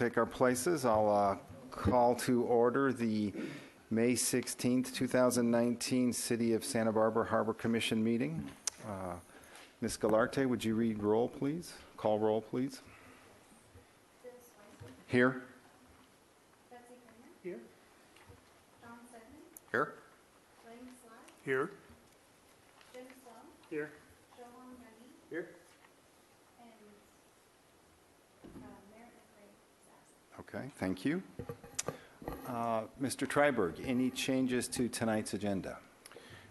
take our places. I'll call to order the May 16th, 2019 City of Santa Barbara Harbor Commission meeting. Ms. Galarte, would you read roll, please? Call roll, please. Here. Betsy Kramer. Here. Don Sedman. Here. William Sly. Here. Jim Sloan. Here. Johan Gunny. Here. And Merritt McRae is absent. Okay, thank you. Mr. Treiberg, any changes to tonight's agenda?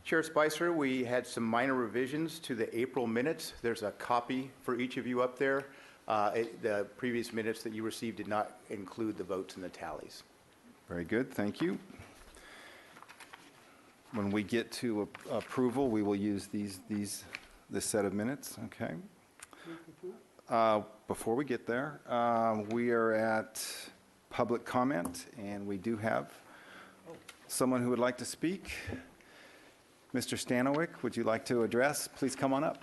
Chair Spicer, we had some minor revisions to the April minutes. There's a copy for each of you up there. The previous minutes that you received did not include the votes and the tallies. Very good, thank you. When we get to approval, we will use this set of minutes, okay? Before we get there, we are at public comment, and we do have someone who would like to speak. Mr. Stanowick, would you like to address? Please come on up.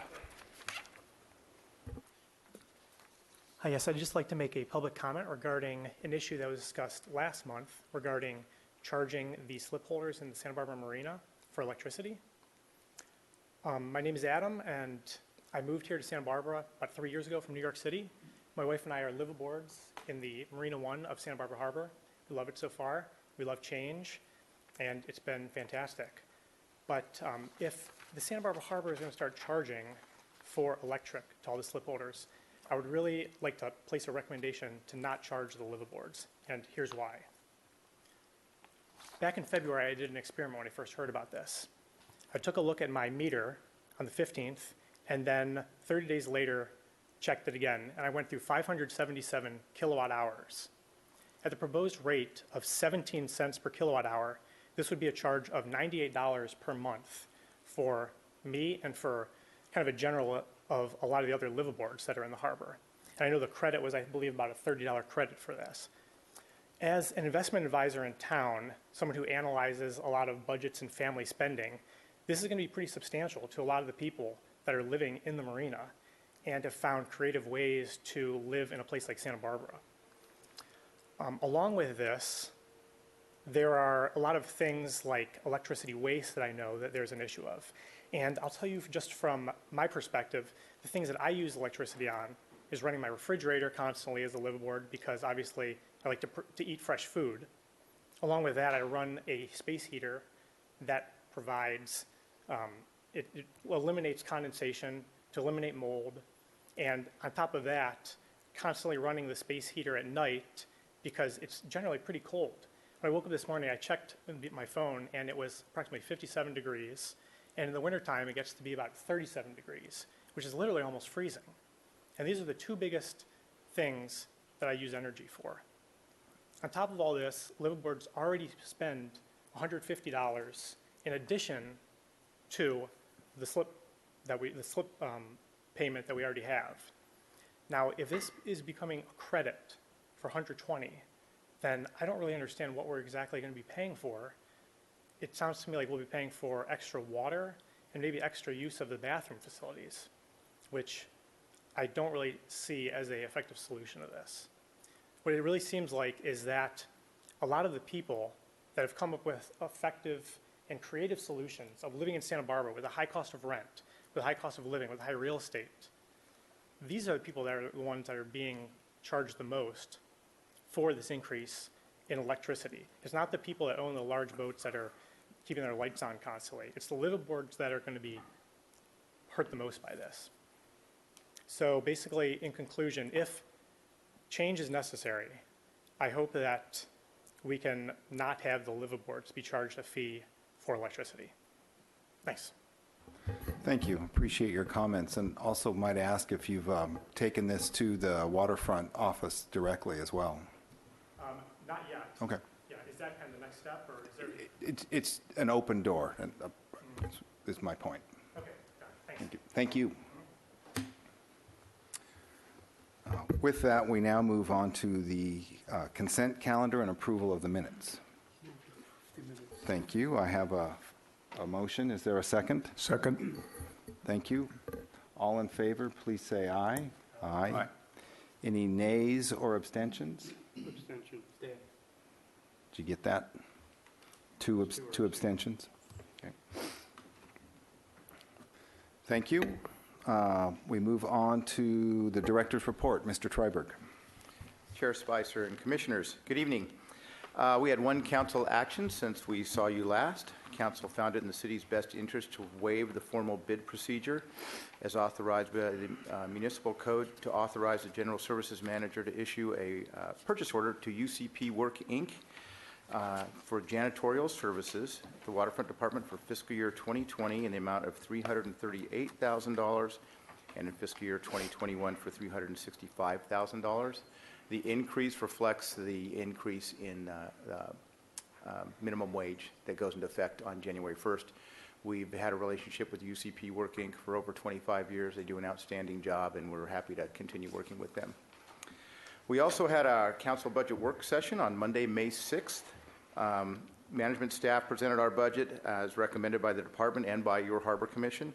Hi, yes, I'd just like to make a public comment regarding an issue that was discussed last month regarding charging the slip holders in the Santa Barbara Marina for electricity. My name is Adam, and I moved here to Santa Barbara about 3 years ago from New York City. My wife and I are liveaboards in the Marina One of Santa Barbara Harbor. We love it so far. We love change, and it's been fantastic. But if the Santa Barbara Harbor is going to start charging for electric to all the slip holders, I would really like to place a recommendation to not charge the liveaboards, and here's why. Back in February, I did an experiment when I first heard about this. I took a look at my meter on the 15th, and then 30 days later, checked it again, and I went through 577 kilowatt hours. At the proposed rate of 17 cents per kilowatt hour, this would be a charge of $98 per month for me and for kind of a general of a lot of the other liveaboards that are in the harbor. And I know the credit was, I believe, about a $30 credit for this. As an investment advisor in town, someone who analyzes a lot of budgets and family spending, this is going to be pretty substantial to a lot of the people that are living in the marina and have found creative ways to live in a place like Santa Barbara. Along with this, there are a lot of things like electricity waste that I know that there's an issue of. And I'll tell you just from my perspective, the things that I use electricity on is running my refrigerator constantly as a liveaboard because obviously I like to eat fresh food. Along with that, I run a space heater that provides, it eliminates condensation to eliminate mold. And on top of that, constantly running the space heater at night because it's generally pretty cold. When I woke up this morning, I checked my phone, and it was approximately 57 degrees. And in the wintertime, it gets to be about 37 degrees, which is literally almost freezing. And these are the two biggest things that I use energy for. On top of all this, liveaboards already spend $150 in addition to the slip payment that we already have. Now, if this is becoming a credit for $120, then I don't really understand what we're exactly going to be paying for. It sounds to me like we'll be paying for extra water and maybe extra use of the bathroom facilities, which I don't really see as an effective solution to this. What it really seems like is that a lot of the people that have come up with effective and creative solutions of living in Santa Barbara with a high cost of rent, with a high cost of living, with high real estate, these are the people that are the ones that are being charged the most for this increase in electricity. It's not the people that own the large boats that are keeping their lights on constantly. It's the liveaboards that are going to be hurt the most by this. So basically, in conclusion, if change is necessary, I hope that we can not have the liveaboards be charged a fee for electricity. Thanks. Thank you. Appreciate your comments, and also might ask if you've taken this to the waterfront office directly as well. Not yet. Okay. Yeah, is that kind of the next step, or is there? It's an open door, and is my point. Okay, got it. Thanks. Thank you. With that, we now move on to the consent calendar and approval of the minutes. Thank you. I have a motion. Is there a second? Second. Thank you. All in favor, please say aye. Aye. Any nays or abstentions? Abstention. Did you get that? Two abstentions? Okay. Thank you. We move on to the director's report. Mr. Treiberg. Chair Spicer and Commissioners, good evening. We had one council action since we saw you last. Council found it in the city's best interest to waive the formal bid procedure as authorized by the municipal code to authorize the general services manager to issue a purchase order to UCP Work, Inc. For janitorial services at the Waterfront Department for fiscal year 2020 in the amount of $338,000 and in fiscal year 2021 for $365,000. The increase reflects the increase in minimum wage that goes into effect on January 1st. We've had a relationship with UCP Work Inc. for over 25 years. They do an outstanding job, and we're happy to continue working with them. We also had our council budget work session on Monday, May 6th. Management staff presented our budget as recommended by the department and by your Harbor Commission.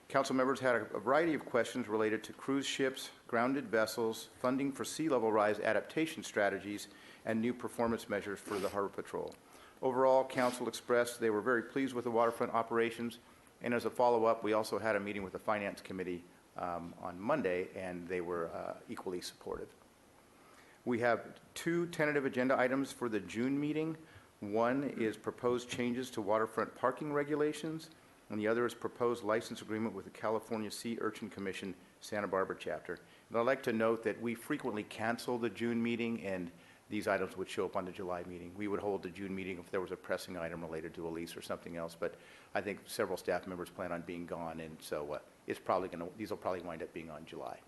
Council members had a variety of questions related to cruise ships, grounded vessels, funding for sea level rise adaptation strategies, and new performance measures for the Harbor Patrol. Overall, council expressed they were very pleased with the waterfront operations, and as a follow-up, we also had a meeting with the Finance Committee on Monday, and they were equally supportive. We have two tentative agenda items for the June meeting. One is proposed changes to waterfront parking regulations, and the other is proposed license agreement with the California Sea Urchin Commission Santa Barbara chapter. And I'd like to note that we frequently cancel the June meeting, and these items would show up on the July meeting. We would hold the June meeting if there was a pressing item related to a lease or something else, but I think several staff members plan on being gone, and so these will probably wind up being on July.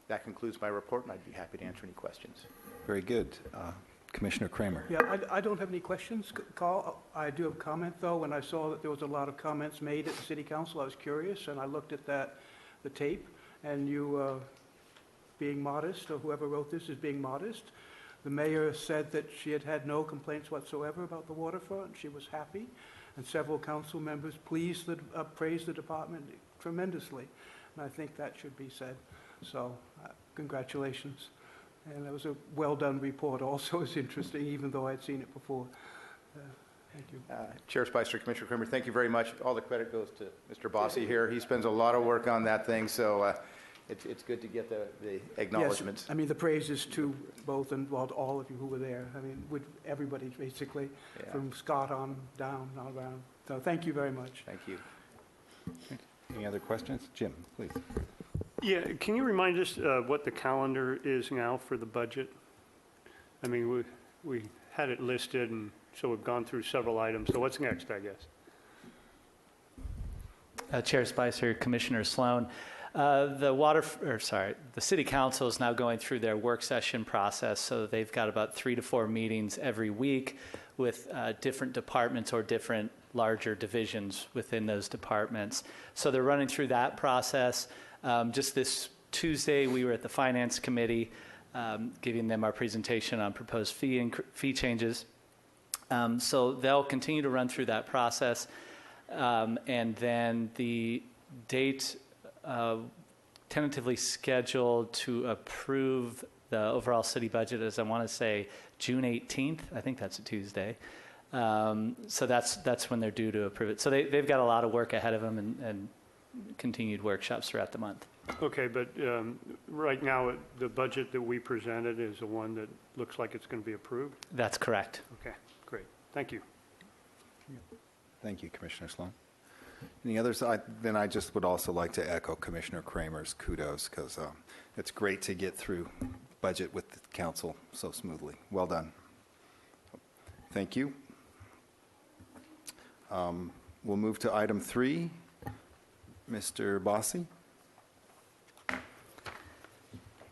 That concludes my report, and I'd be happy to answer any questions. Very good. Commissioner Kramer. Yeah, I don't have any questions, Carl. I do have a comment, though. When I saw that there was a lot of comments made at the city council, I was curious, and I looked at the tape, and you being modest, or whoever wrote this is being modest. The mayor said that she had had no complaints whatsoever about the waterfront. She was happy, and several council members praised the department tremendously, and I think that should be said. So, congratulations. And that was a well-done report. Also, it's interesting, even though I'd seen it before. Thank you. Chair Spicer, Commissioner Kramer, thank you very much. All the credit goes to Mr. Bossy here. He spends a lot of work on that thing, so it's good to get the acknowledgments. Yes, I mean, the praise is to both and well, to all of you who were there. I mean, with everybody, basically, Yeah. from Scott on down, all around. So thank you very much. Thank you. Any other questions? Jim, please. Yeah, can you remind us what the calendar is now for the budget? I mean, we had it listed, and so we've gone through several items. So what's next, I guess? Chair Spicer, Commissioner Sloan, the City Council is now going through their work session process, so they've got about 3 to 4 meetings every week with different departments or different larger divisions within those departments. So they're running through that process. Just this Tuesday, we were at the Finance Committee giving them our presentation on proposed fee changes. So they'll continue to run through that process. And then the date tentatively scheduled to approve the overall city budget is, I want to say, June 18th. I think that's a Tuesday. So that's when they're due to approve it. So they've got a lot of work ahead of them and continued workshops throughout the month. Okay, but right now, the budget that we presented is the one that looks like it's going to be approved? That's correct. Okay, great. Thank you. Thank you, Commissioner Sloan. Any others? Then I just would also like to echo Commissioner Kramer's kudos, because it's great to get through budget with the council so smoothly. Well done. Thank you. We'll move to item 3. Mr. Bossy.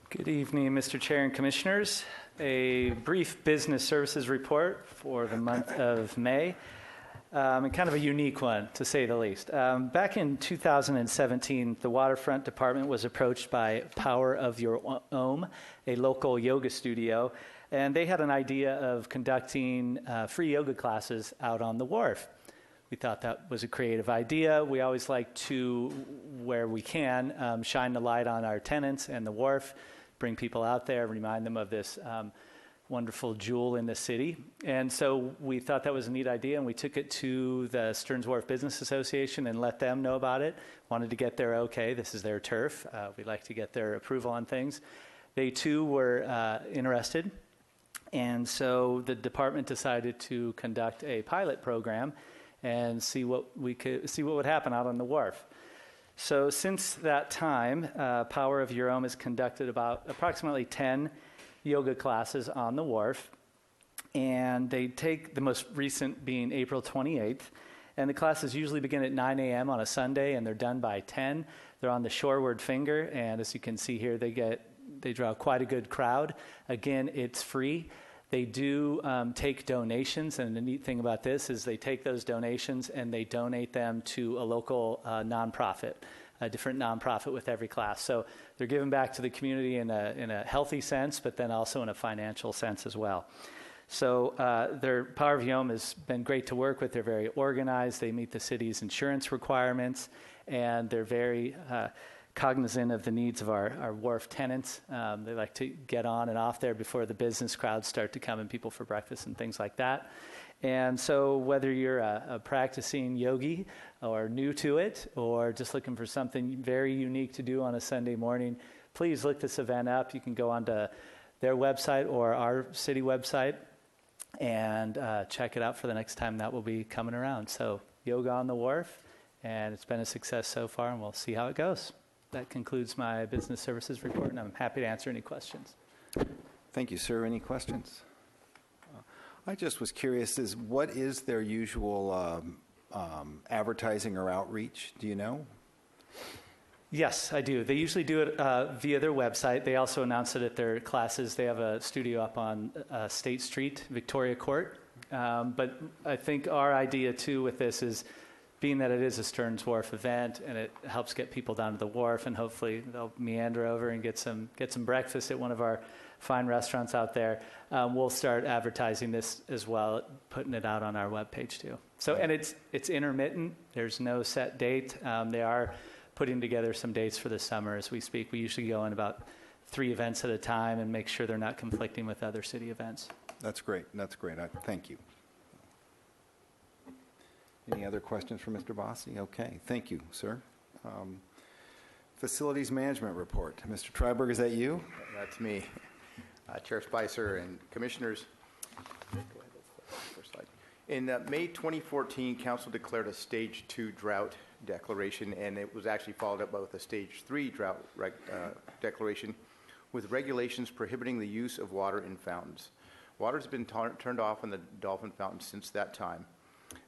Good evening, Mr. Chair and Commissioners. A brief business services report for the month of May. And kind of a unique one, to say the least. Back in 2017, the Waterfront Department was approached by Power of Your Ohm, a local yoga studio, and they had an idea of conducting free yoga classes out on the wharf. We thought that was a creative idea. We always like to, where we can, shine the light on our tenants and the wharf, bring people out there, remind them of this wonderful jewel in the city. And so we thought that was a neat idea, and we took it to the Stearns Wharf Business Association and let them know about it. Wanted to get their okay. This is their turf. We'd like to get their approval on things. They too were interested. And so the department decided to conduct a pilot program and see what would happen out on the wharf. So since that time, Power of Your Own has conducted approximately 10 yoga classes on the wharf, and they take the most recent being April 28th, and the classes usually begin at 9 a.m. on a Sunday, and they're done by 10. They're on the shoreward finger, and as you can see here, they draw quite a good crowd. Again, it's free. They do take donations, and the neat thing about this is they take those donations and they donate them to a local nonprofit, a different nonprofit with every class. So they're giving back to the community in a healthy sense, but then also in a financial sense as well. So their Power of Your Own has been great to work with. They're very organized. They meet the city's insurance requirements, and they're very cognizant of the needs of our wharf tenants. They like to get on and off there before the business crowds start to come and people for breakfast and things like that. And so whether you're a practicing yogi or new to it or just looking for something very unique to do on a Sunday morning, please look this event up. You can go onto their website or our city website and check it out for the next time that will be coming around. So Yoga on the Wharf, and it's been a success so far, and we'll see how it goes. That concludes my business services report, and I'm happy to answer any questions. Thank you, sir. Any questions? I just was curious, what is their usual advertising or outreach? Do you know? Yes, I do. They usually do it via their website. They also announce it at their classes. They have a studio up on State Street, Victoria Court. But I think our idea, too, with this is being that it is a Stearns Wharf event and it helps get people down to the wharf, and hopefully they'll meander over and get some breakfast at one of our fine restaurants out there. We'll start advertising this as well, putting it out on our webpage too. So, and it's intermittent. There's no set date. They are putting together some dates for the summer as we speak. We usually go in about 3 events at a time and make sure they're not conflicting with other city events. That's great. That's great. Thank you. Any other questions for Mr. Bossi? Okay. Thank you, sir. Facilities management report. Mr. Treiberg, is that you? That's me. Chair Spicer and commissioners. First slide. In May 2014, council declared a stage 2 drought declaration, and it was actually followed up with a stage 3 drought declaration with regulations prohibiting the use of water in fountains. Water has been turned off in the Dolphin Fountain since that time.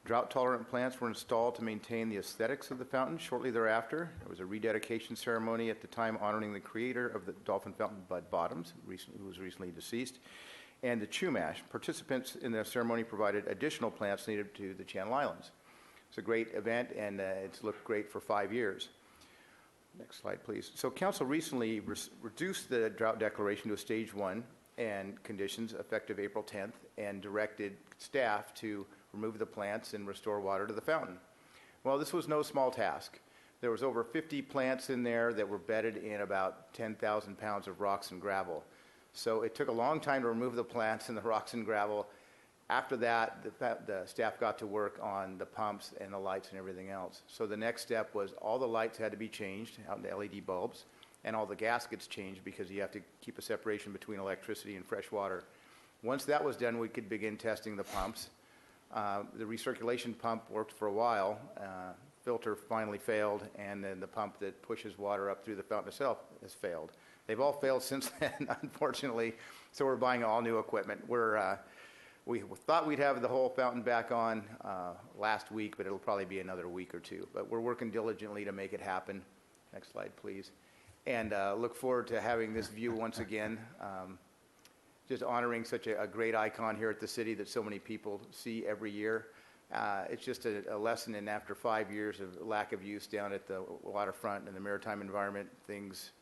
Drought-tolerant plants were installed to maintain the aesthetics of the fountain. Shortly thereafter, there was a rededication ceremony at the time honoring the creator of the Dolphin Fountain, Bud Bottoms, who was recently deceased, and the Chumash. Participants in the ceremony provided additional plants native to the Channel Islands. It's a great event, and it's looked great for 5 years. Next slide, please. So council recently reduced the drought declaration to a stage 1 and conditions effective April 10th and directed staff to remove the plants and restore water to the fountain. Well, this was no small task. There was over 50 plants in there that were bedded in about 10,000 pounds of rocks and gravel. So it took a long time to remove the plants and the rocks and gravel. After that, the staff got to work on the pumps and the lights and everything else. So the next step was all the lights had to be changed out into LED bulbs, and all the gaskets changed because you have to keep a separation between electricity and fresh water. Once that was done, we could begin testing the pumps. The recirculation pump worked for a while. Filter finally failed, and then the pump that pushes water up through the fountain itself has failed. They've all failed since then, unfortunately, so we're buying all new equipment. We thought we'd have the whole fountain back on last week, but it'll probably be another week or two. But we're working diligently to make it happen. Next slide, please. And look forward to having this view once again. Just honoring such a great icon here at the city that so many people see every year. It's just a lesson in after 5 years of lack of use down at the waterfront and the maritime environment, things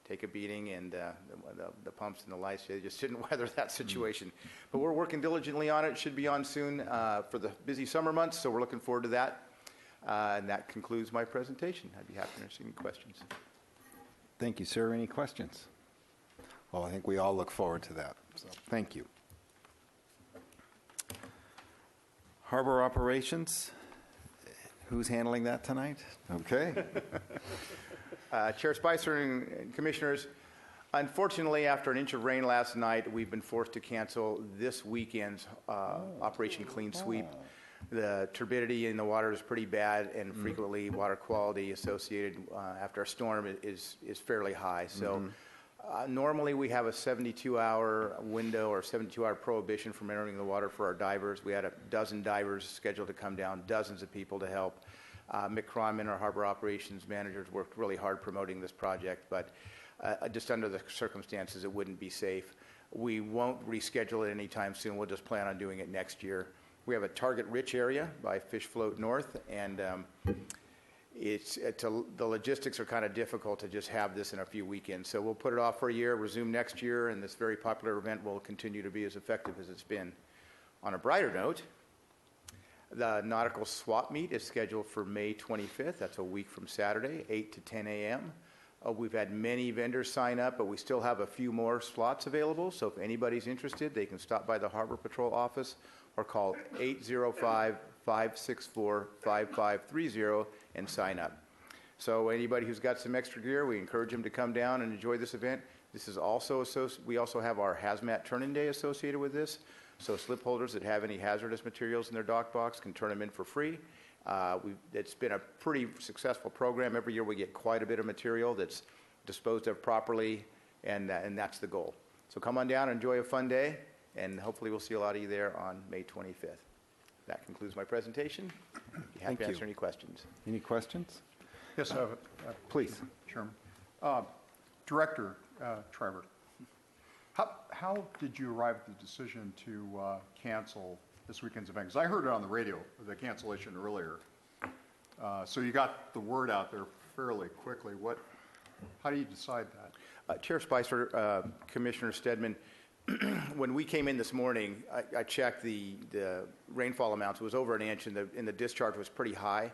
take a beating, and the pumps and the lights, they just didn't weather that situation. But we're working diligently on it. It should be on soon for the busy summer months, so we're looking forward to that. And that concludes my presentation. I'd be happy to answer any questions. Thank you, sir. Any questions? Well, I think we all look forward to that. So, thank you. Harbor operations, who's handling that tonight? Okay. Chair Spicer and Commissioners, unfortunately, after an inch of rain last night, we've been forced to cancel this weekend's Operation Clean Sweep. The turbidity in the water is pretty bad, and frequently water quality associated after a storm is fairly high. So normally we have a 72-hour window or 72-hour prohibition from entering the water for our divers. We had a dozen divers scheduled to come down, dozens of people to help. Mick Kronman, our harbor operations manager, worked really hard promoting this project, but just under the circumstances, it wouldn't be safe. We won't reschedule it anytime soon. We'll just plan on doing it next year. We have a target-rich area by Fish Float North, and the logistics are kind of difficult to just have this in a few weekends. So we'll put it off for a year, resume next year, and this very popular event will continue to be as effective as it's been. On a brighter note, the nautical swap meet is scheduled for May 25th. That's a week from Saturday, 8 to 10 a.m. We've had many vendors sign up, but we still have a few more slots available. So if anybody's interested, they can stop by the Harbor Patrol office or call 805-564-5530 and sign up. So anybody who's got some extra gear, we encourage them to come down and enjoy this event. This is also we also have our hazmat turn-in day associated with this. So slip holders that have any hazardous materials in their dock box can turn them in for free. It's been a pretty successful program. Every year we get quite a bit of material that's disposed of properly, and that's the goal. So come on down and enjoy a fun day, and hopefully we'll see a lot of you there on May 25th. That concludes my presentation. Be happy Thank to you. answer any questions. Any questions? Yes, Please. Chairman. Director Trevor, how did you arrive at the decision to cancel this weekend's event? Because I heard it on the radio, the cancellation earlier. So you got the word out there fairly quickly. How do you decide that? Chair Spicer, Commissioner Stedman, when we came in this morning, I checked the rainfall amounts. It was over an inch, and the discharge was pretty high.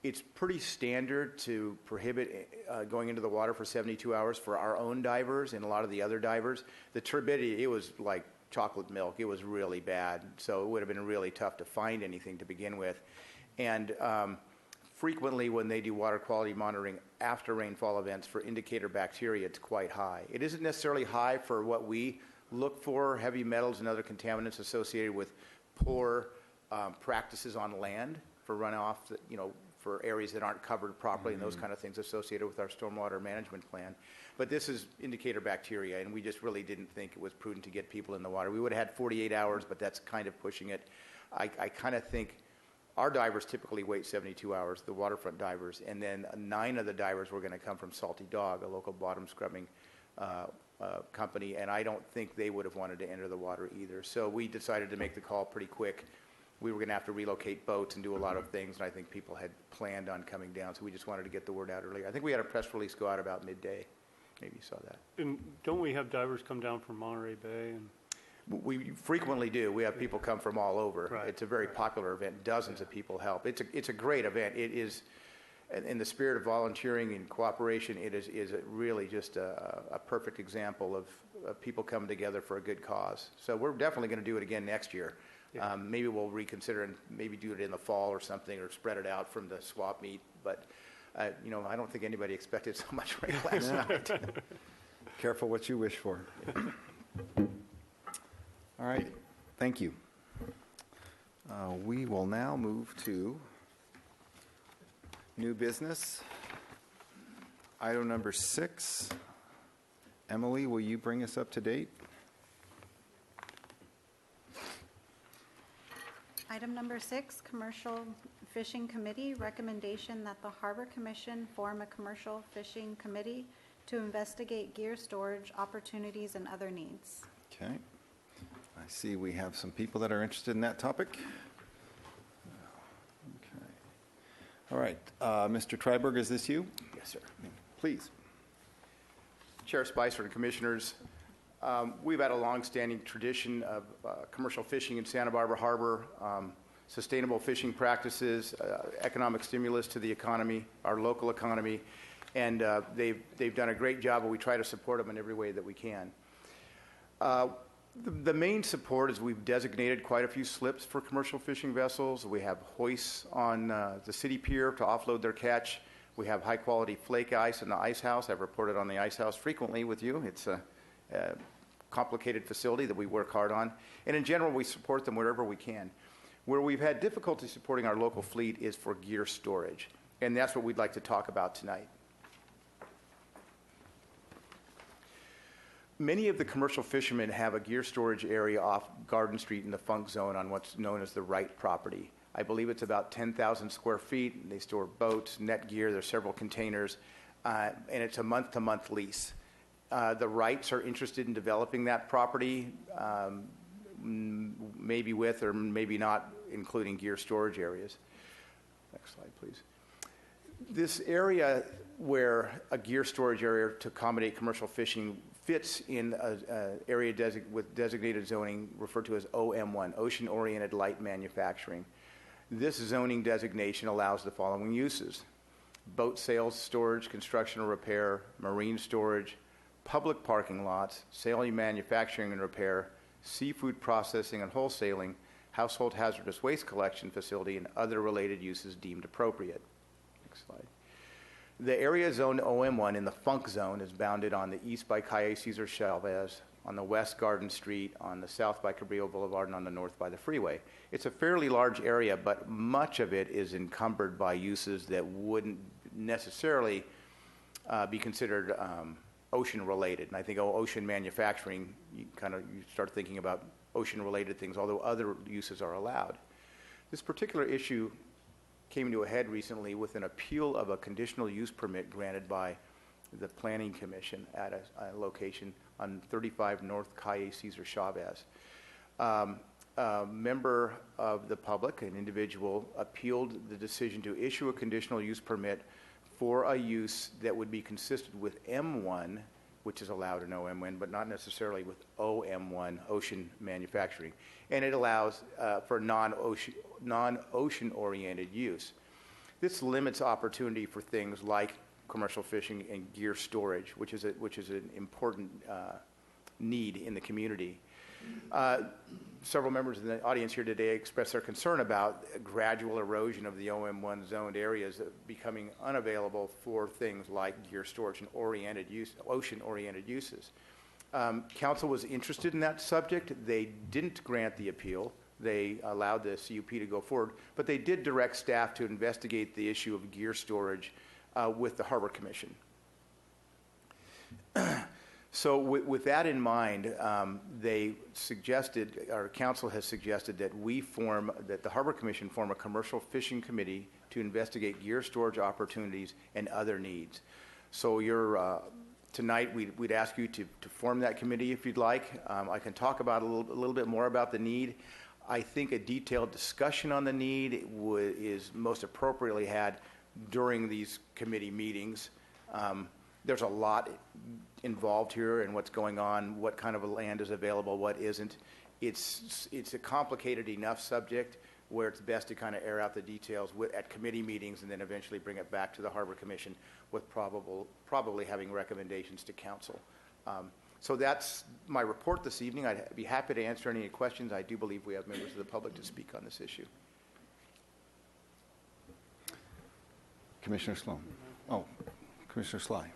It's pretty standard to prohibit going into the water for 72 hours for our own divers and a lot of the other divers. The turbidity, it was like chocolate milk. It was really bad, so it would have been really tough to find anything to begin with. And frequently when they do water quality monitoring after rainfall events for indicator bacteria, it's quite high. It isn't necessarily high for what we look for, heavy metals and other contaminants associated with poor practices on land for runoff, for areas that aren't covered properly and those kind of things associated with our stormwater management plan. But this is indicator bacteria, and we just really didn't think it was prudent to get people in the water. We would have had 48 hours, but that's kind of pushing it. I kind of think our divers typically wait 72 hours, the waterfront divers, and then 9 of the divers were going to come from Salty Dog, a local bottom scrubbing company, and I don't think they would have wanted to enter the water either. So we decided to make the call pretty quick. We were going to have to relocate boats and do a lot of things, and I think people had planned on coming down, so we just wanted to get the word out earlier. I think we had a press release go out about midday. Maybe you saw that. And don't we have divers come down from Monterey Bay? And We frequently do. We have people come from all over. Right. It's a very popular event. Dozens of people help. It's a great event. It is, in the spirit of volunteering and cooperation, it is really just a perfect example of people coming together for a good cause. So we're definitely going to do it again next year. Yeah. Maybe we'll reconsider and maybe do it in the fall or something, or spread it out from the swap meet. But I don't think anybody expected so much rain last night. Careful what you wish for. All right, thank you. We will now move to new business. Item number 6. Emily, will you bring us up to date? Item number 6, Commercial Fishing Committee, recommendation that the Harbor Commission form a commercial fishing committee to investigate gear storage opportunities and other needs. Okay. I see we have some people that are interested in that topic. Okay. All right, Mr. Triberg, is this you? Yes, sir. Please. Chair Spicer and Commissioners, we've had a long-standing tradition of commercial fishing in Santa Barbara Harbor, sustainable fishing practices, economic stimulus to the economy, our local economy, and they've done a great job, and we try to support them in every way that we can. The main support is we've designated quite a few slips for commercial fishing vessels. We have hoists on the city pier to offload their catch. We have high-quality flake ice in the ice house. I've reported on the ice house frequently with you. It's a complicated facility that we work hard on. And in general, we support them wherever we can. Where we've had difficulty supporting our local fleet is for gear storage. And that's what we'd like to talk about tonight. Many of the commercial fishermen have a gear storage area off Garden Street in the Funk Zone on what's known as the Wright property. I believe it's about 10,000 square feet. They store boats, net gear, there's several containers, and it's a month-to-month lease. The Wrights are interested in developing that property, maybe with or maybe not including gear storage areas. Next slide, please. This area where a gear storage area to accommodate commercial fishing fits in an area with designated zoning referred to as OM1, Ocean Oriented Light Manufacturing. This zoning designation allows the following uses: boat sales, storage, construction or repair, marine storage, public parking lots, sale, manufacturing and repair, seafood processing and wholesaling, household hazardous waste collection facility, and other related uses deemed appropriate. Next slide. The area zoned OM1 in the Funk Zone is bounded on the east by Calle Cesar Chavez, on the west Garden Street, on the south by Cabrillo Boulevard, and on the north by the freeway. It's a fairly large area, but much of it is encumbered by uses that wouldn't necessarily be considered ocean-related. And I think ocean manufacturing, you start thinking about ocean-related things, although other uses are allowed. This particular issue came to a head recently with an appeal of a conditional use permit granted by the Planning Commission at a location on 35 North Calle Cesar Chavez. A member of the public, an individual, appealed the decision to issue a conditional use permit for a use that would be consistent with M1, which is allowed in OM1, but not necessarily with OM1, ocean manufacturing. And it allows for non-ocean oriented use. This limits opportunity for things like commercial fishing and gear storage, which is an important need in the community. Several members in the audience here today expressed their concern about gradual erosion of the OM1 zoned areas becoming unavailable for things like gear storage and ocean-oriented uses. Council was interested in that subject. They didn't grant the appeal. They allowed the CUP to go forward, but they did direct staff to investigate the issue of gear storage with the Harbor Commission. So with that in mind, they suggested, our council has suggested that that the Harbor Commission form a commercial fishing committee to investigate gear storage opportunities and other needs. So tonight we'd ask you to form that committee if you'd like. I can talk about a little bit more about the need. I think a detailed discussion on the need is most appropriately had during these committee meetings. There's a lot involved here in what's going on, what kind of land is available, what isn't. It's a complicated enough subject where it's best to kind of air out the details at committee meetings and then eventually bring it back to the Harbor Commission with probably having recommendations to council. So that's my report this evening. I'd be happy to answer any questions. I do believe we have members of the public to speak on this issue. Commissioner Sloan. Oh, Commissioner Sly.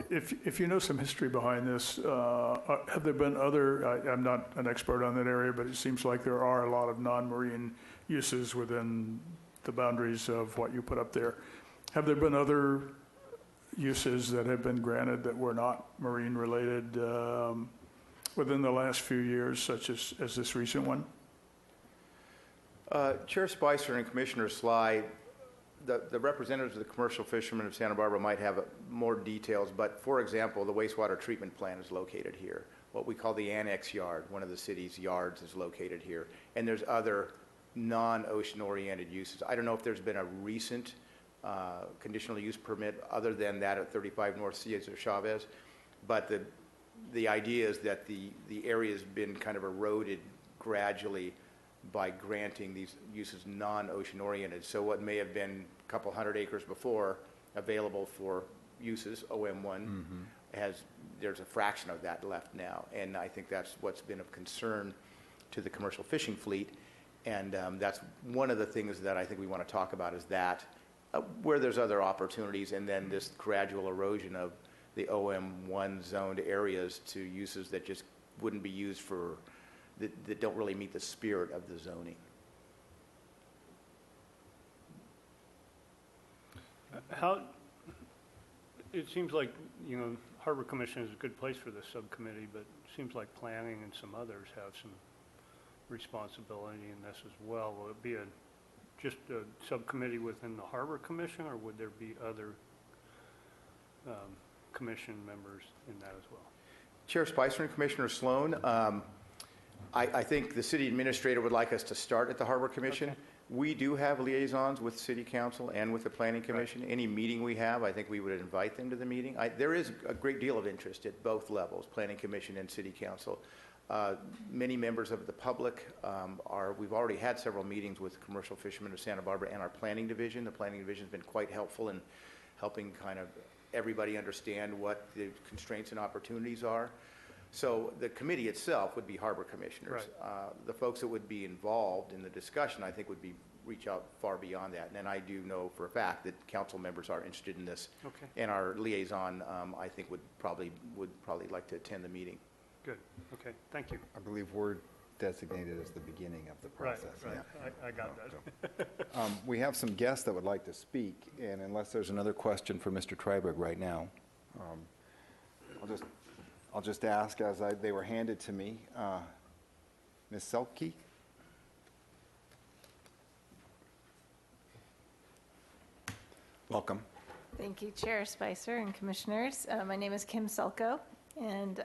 If you know some history behind this, have there been other, I'm not an expert on that area, but it seems like there are a lot of non-marine uses within the boundaries of what you put up there. Have there been other uses that have been granted that were not marine related within the last few years, such as this recent one? Chair Spicer and Commissioner Sly, the representatives of the commercial fishermen of Santa Barbara might have more details, but for example, the wastewater treatment plant is located here. What we call the annex yard, one of the city's yards, is located here. And there's other non-ocean oriented uses. I don't know if there's been a recent conditional use permit other than that at 35 North Cesar Chavez, but the idea is that the area has been kind of eroded gradually by granting these uses non-ocean oriented. So what may have been a couple hundred acres before available for uses, OM1, there's a fraction of that left now. And I think that's what's been of concern to the commercial fishing fleet. And that's one of the things that I think we want to talk about is that where there's other opportunities, and then this gradual erosion of the OM1 zoned areas to uses that just wouldn't be used for, that don't really meet the spirit of the zoning. It seems like, Harbor Commission is a good place for this subcommittee, but it seems like planning and some others have some responsibility in this as well. Will it be just a subcommittee within the Harbor Commission, or would there be other commission members in that as well? Chair Spicer and Commissioner Sloan, I think the city administrator would like us to start at the Harbor Commission. Okay. We do have liaisons with City Council and with the Planning Commission. Any meeting we have, I think we would invite them to the meeting. There is a great deal of interest at both levels, Planning Commission and City Council. Many members of the public we've already had several meetings with commercial fishermen of Santa Barbara and our planning division. The planning division has been quite helpful in helping kind of everybody understand what the constraints and opportunities are. So the committee itself would be harbor commissioners. Right. The folks that would be involved in the discussion, I think, would reach out far beyond that. And then I do know for a fact that council members are interested in this. Okay. And our liaison, I think, would probably like to attend the meeting. Good. Okay. Thank you. I believe we're designated as the beginning of the Right, process. right. Yeah. I got that. We have some guests that would like to speak, and unless there's another question for Mr. Triberg right now, I'll just ask as they were handed to me. Ms. Selke? Welcome. Thank you, Chair Spicer and Commissioners. My name is Kim Selko, and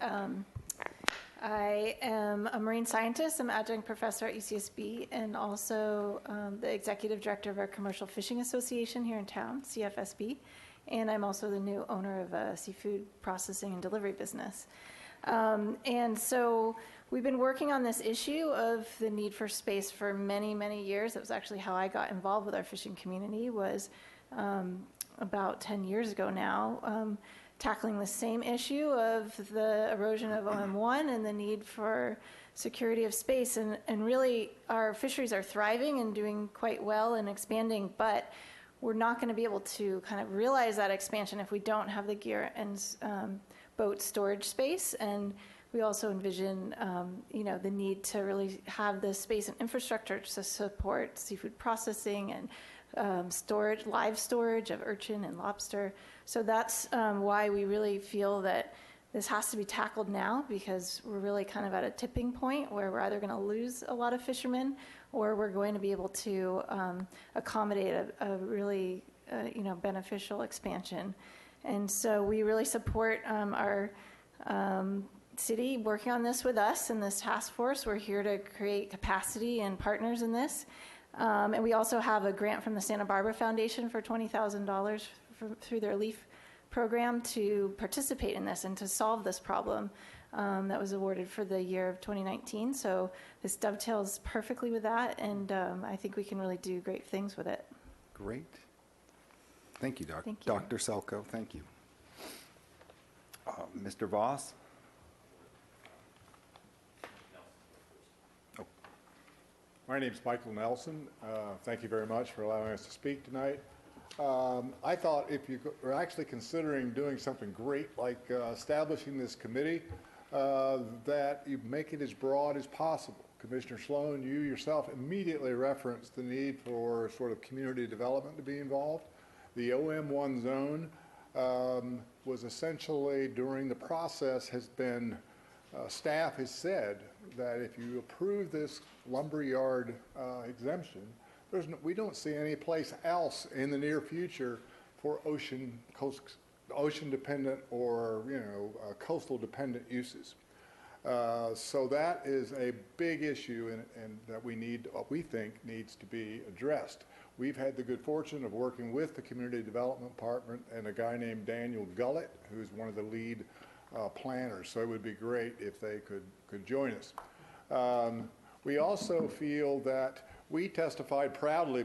I am a marine scientist. I'm adjunct professor at UCSB and also the executive director of our Commercial Fishing Association here in town, CFSB, and I'm also the new owner of a seafood processing and delivery business. And so we've been working on this issue of the need for space for many, many years. That was actually how I got involved with our fishing community, was about 10 years ago now, tackling the same issue of the erosion of OM1 and the need for security of space. And really, our fisheries are thriving and doing quite well and expanding, but we're not going to be able to kind of realize that expansion if we don't have the gear and boat storage space. And we also envision, the need to really have the space and infrastructure to support seafood processing and live storage of urchin and lobster. So that's why we really feel that this has to be tackled now, because we're really kind of at a tipping point where we're either going to lose a lot of fishermen or we're going to be able to accommodate a really beneficial expansion. And so we really support our city working on this with us in this task force. We're here to create capacity and partners in this. And we also have a grant from the Santa Barbara Foundation for $20,000 through their LEAF program to participate in this and to solve this problem that was awarded for the year of 2019. So this dovetails perfectly with that, and I think we can really do great things with it. Great. Thank you, Thank you. Dr. Selko. Thank you. Mr. Voss? My name is Michael Nelson. Thank you very much for allowing us to speak tonight. I thought if you were actually considering doing something great like establishing this committee, that you make it as broad as possible. Commissioner Sloan, you yourself immediately referenced the need for sort of community development to be involved. The OM1 zone was essentially, during the process, has been, staff has said that if you approve this lumberyard exemption, we don't see any place else in the near future for ocean-dependent or coastal-dependent uses. So that is a big issue, and that we think needs to be addressed. We've had the good fortune of working with the community development department and a guy named Daniel Gullett, who's one of the lead planners. So it would be great if they could join us. We also feel that we testified proudly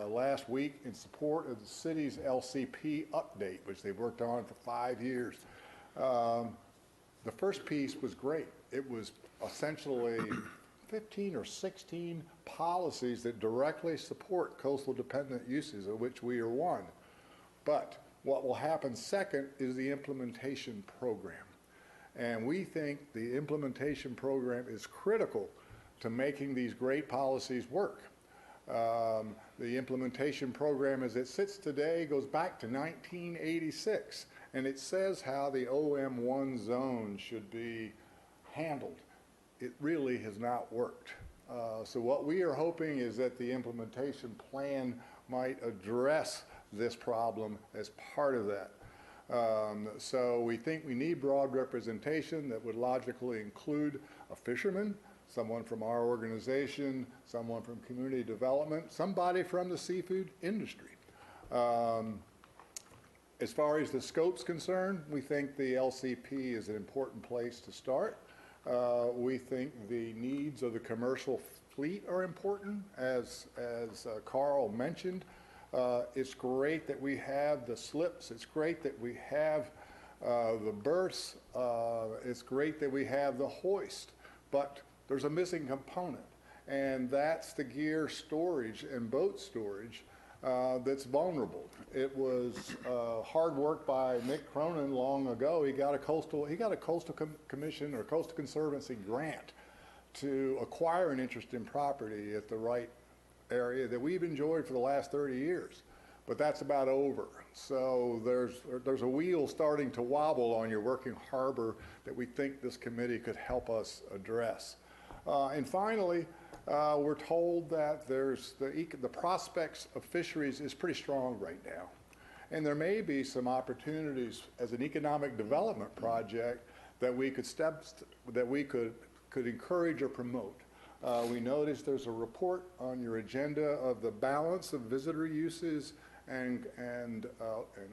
last week in support of the city's LCP update, which they've worked on for 5 years. The first piece was great. It was essentially 15 or 16 policies that directly support coastal dependent uses, of which we are one. But what will happen second is the implementation program. And we think the implementation program is critical to making these great policies work. The implementation program as it sits today goes back to 1986, and it says how the OM1 zone should be handled. It really has not worked. So what we are hoping is that the implementation plan might address this problem as part of that. So we think we need broad representation that would logically include a fisherman, someone from our organization, someone from community development, somebody from the seafood industry. As far as the scope's concerned, we think the LCP is an important place to start. We think the needs of the commercial fleet are important, as Carl mentioned. It's great that we have the slips. It's great that we have the berths. It's great that we have the hoist. But there's a missing component, and that's the gear storage and boat storage that's vulnerable. It was hard work by Nick Cronin long ago. He got a coastal commission or coastal conservancy grant to acquire an interest in property at the right area that we've enjoyed for the last 30 years. But that's about over. So there's a wheel starting to wobble on your working harbor that we think this committee could help us address. And finally, we're told that there's the prospects of fisheries is pretty strong right now. And there may be some opportunities as an economic development project that we could encourage or promote. We noticed there's a report on your agenda of the balance of visitor uses and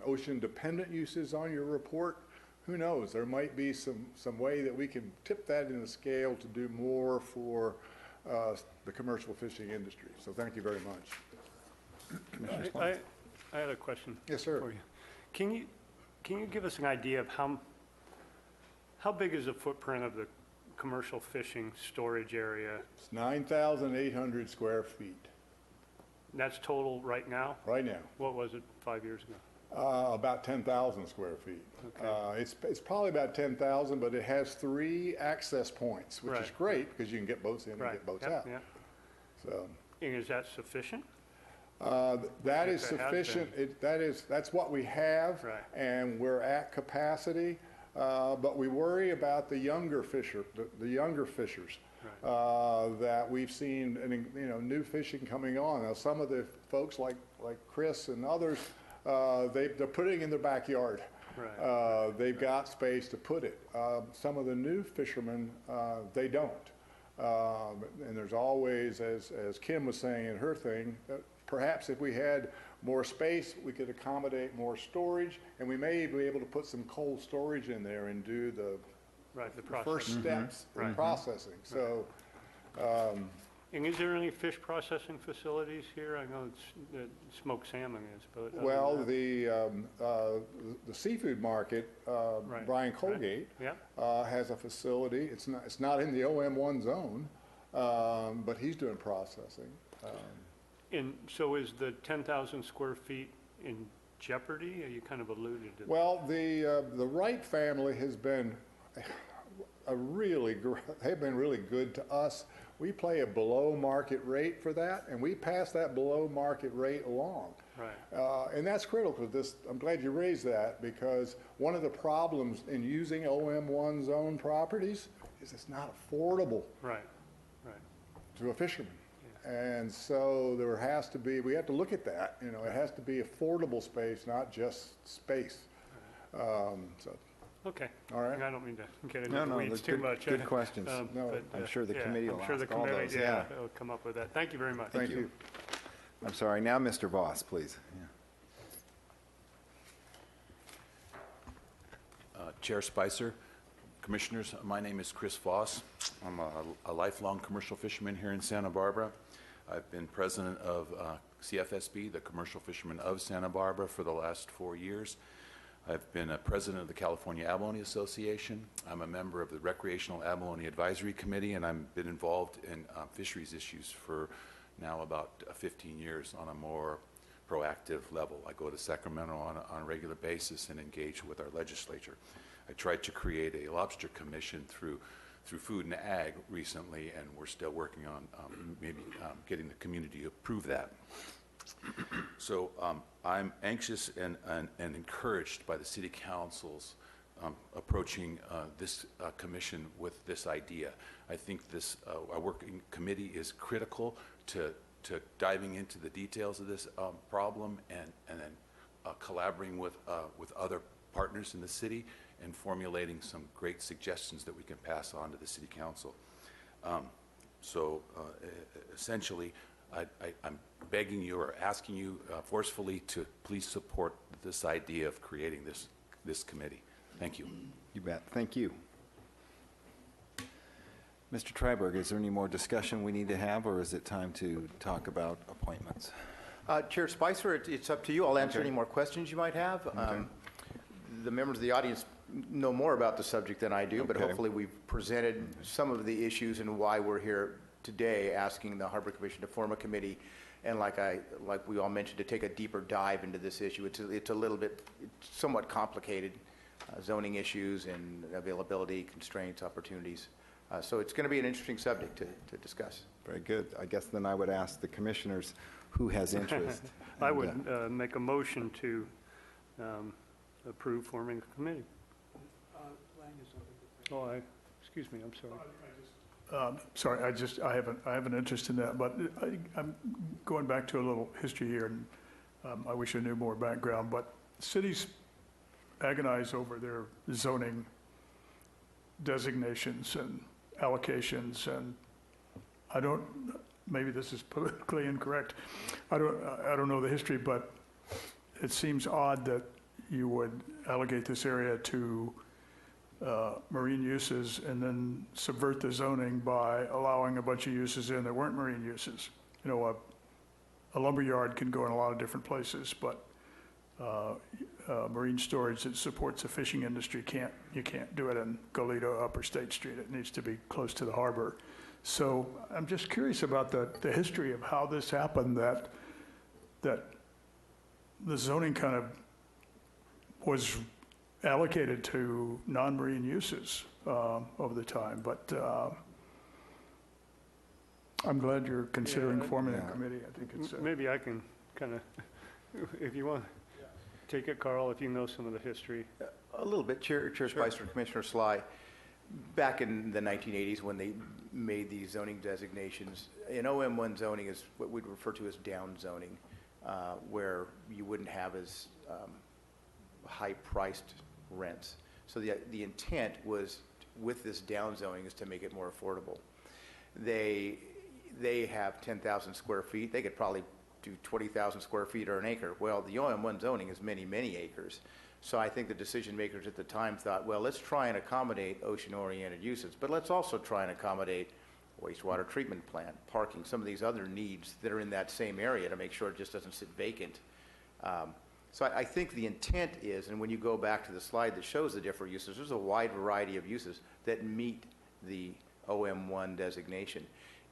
ocean-dependent uses on your report. Who knows? There might be some way that we can tip that in the scale to do more for the commercial fishing industry. So thank you very much. I had a question. Yes, sir. For you. Can you give us an idea of how big is the footprint of the commercial fishing storage area? It's 9,800 square feet. That's total right now? Right now. What was it 5 years ago? About 10,000 square feet. Okay. It's probably about 10,000, but it has 3 access points, which is Right. great because you can get boats in and get boats out. Yeah. So And is that sufficient? that is If it has sufficient. That's what we have, Right. and we're at capacity. But we worry about the younger fishers that we've seen, new fishing coming on. Now, some of the folks like Chris and others, they're putting it in their backyard. Right. They've got space to put it. Some of the new fishermen, they don't. And there's always, as Kim was saying in her thing, perhaps if we had more space, we could accommodate more storage, and we may be able to put some cold storage in there and do the first steps in processing. So, and is there any fish processing facilities here? I know smoked salmon is, but well, the seafood market, Brian Colgate, has a facility. It's not in the OM1 zone, but he's doing processing. And so is the 10,000 square feet in jeopardy? You kind of alluded to that. Well, the Wright family has been they've been really good to us. We pay a below market rate for that, and we pass that below market rate along. Right. And that's critical. I'm glad you raised that, because one of the problems in using OM1 zone properties is it's not affordable to a fisherman. And so we have to look at that. It has to be affordable space, not just space. Okay. All right. I don't mean to get into the weeds too much. Good questions. I'm sure the committee will ask all those. Yeah. Will come up with that. Thank you very much. Thank you. I'm sorry. Now, Mr. Voss, please. Chair Spicer, Commissioners, my name is Chris Voss. I'm a lifelong commercial fisherman here in Santa Barbara. I've been president of CFSB, the Commercial Fishermen of Santa Barbara, for the last 4 years. I've been a president of the California Abalone Association. I'm a member of the Recreational Abalone Advisory Committee, and I've been involved in fisheries issues for now about 15 years on a more proactive level. I go to Sacramento on a regular basis and engage with our legislature. I tried to create a lobster commission through Food and Ag recently, and we're still working on maybe getting the community to approve that. So I'm anxious and encouraged by the City Council's approaching this commission with this idea. I think this our working committee is critical to diving into the details of this problem and then collaborating with other partners in the city and formulating some great suggestions that we can pass on to the City Council. Essentially, I'm begging you or asking you forcefully to please support this idea of creating this committee. Thank you. You bet. Thank you. Mr. Triberg, is there any more discussion we need to have, or is it time to talk about appointments? Chair Spicer, it's up to you. I'll answer Okay. any more questions you might have. Okay. The members of the audience know more about the subject than I do, but Okay. hopefully we've presented some of the issues and why we're here today asking the Harbor Commission to form a committee, and like we all mentioned, to take a deeper dive into this issue. It's a little bit, it's somewhat complicated, zoning issues and availability, constraints, opportunities. So it's going to be an interesting subject to discuss. Very good. I guess then I would ask the commissioners who has interest. I And, would make a motion to approve forming a committee. Oh, excuse me, I'm sorry. Sorry, I have an interest in that, but I'm going back to a little history here, and I wish I knew more background, but cities agonize over their zoning designations and allocations, and I don't, maybe this is politically incorrect, I don't know the history, but it seems odd that you would allocate this area to marine uses and then subvert the zoning by allowing a bunch of uses in that weren't marine uses. You know, a lumberyard can go in a lot of different places, but marine storage that supports the fishing industry you can't do it in Goleta, Upper State Street. It needs to be close to the harbor. So I'm just curious about the history of how this happened, that the zoning kind of was allocated to non-marine uses over the time, but I'm glad you're considering forming a committee. I think it's Maybe I can kind of, if you want, take it, Carl, if you know some of the history. A little bit, Chair Spicer, Commissioner Sly. Back in the 1980s, when they made these zoning designations, in OM1 zoning is what we'd refer to as down zoning, where you wouldn't have as high-priced rents. So the intent was, with this down zoning, is to make it more affordable. They have 10,000 square feet. They could probably do 20,000 square feet or an acre. Well, the OM1 zoning is many, many acres. So I think the decision makers at the time thought, well, let's try and accommodate ocean-oriented uses, but let's also try and accommodate wastewater treatment plant, parking, some of these other needs that are in that same area to make sure it just doesn't sit vacant. So I think the intent is, and when you go back to the slide that shows the different uses, there's a wide variety of uses that meet the OM1 designation.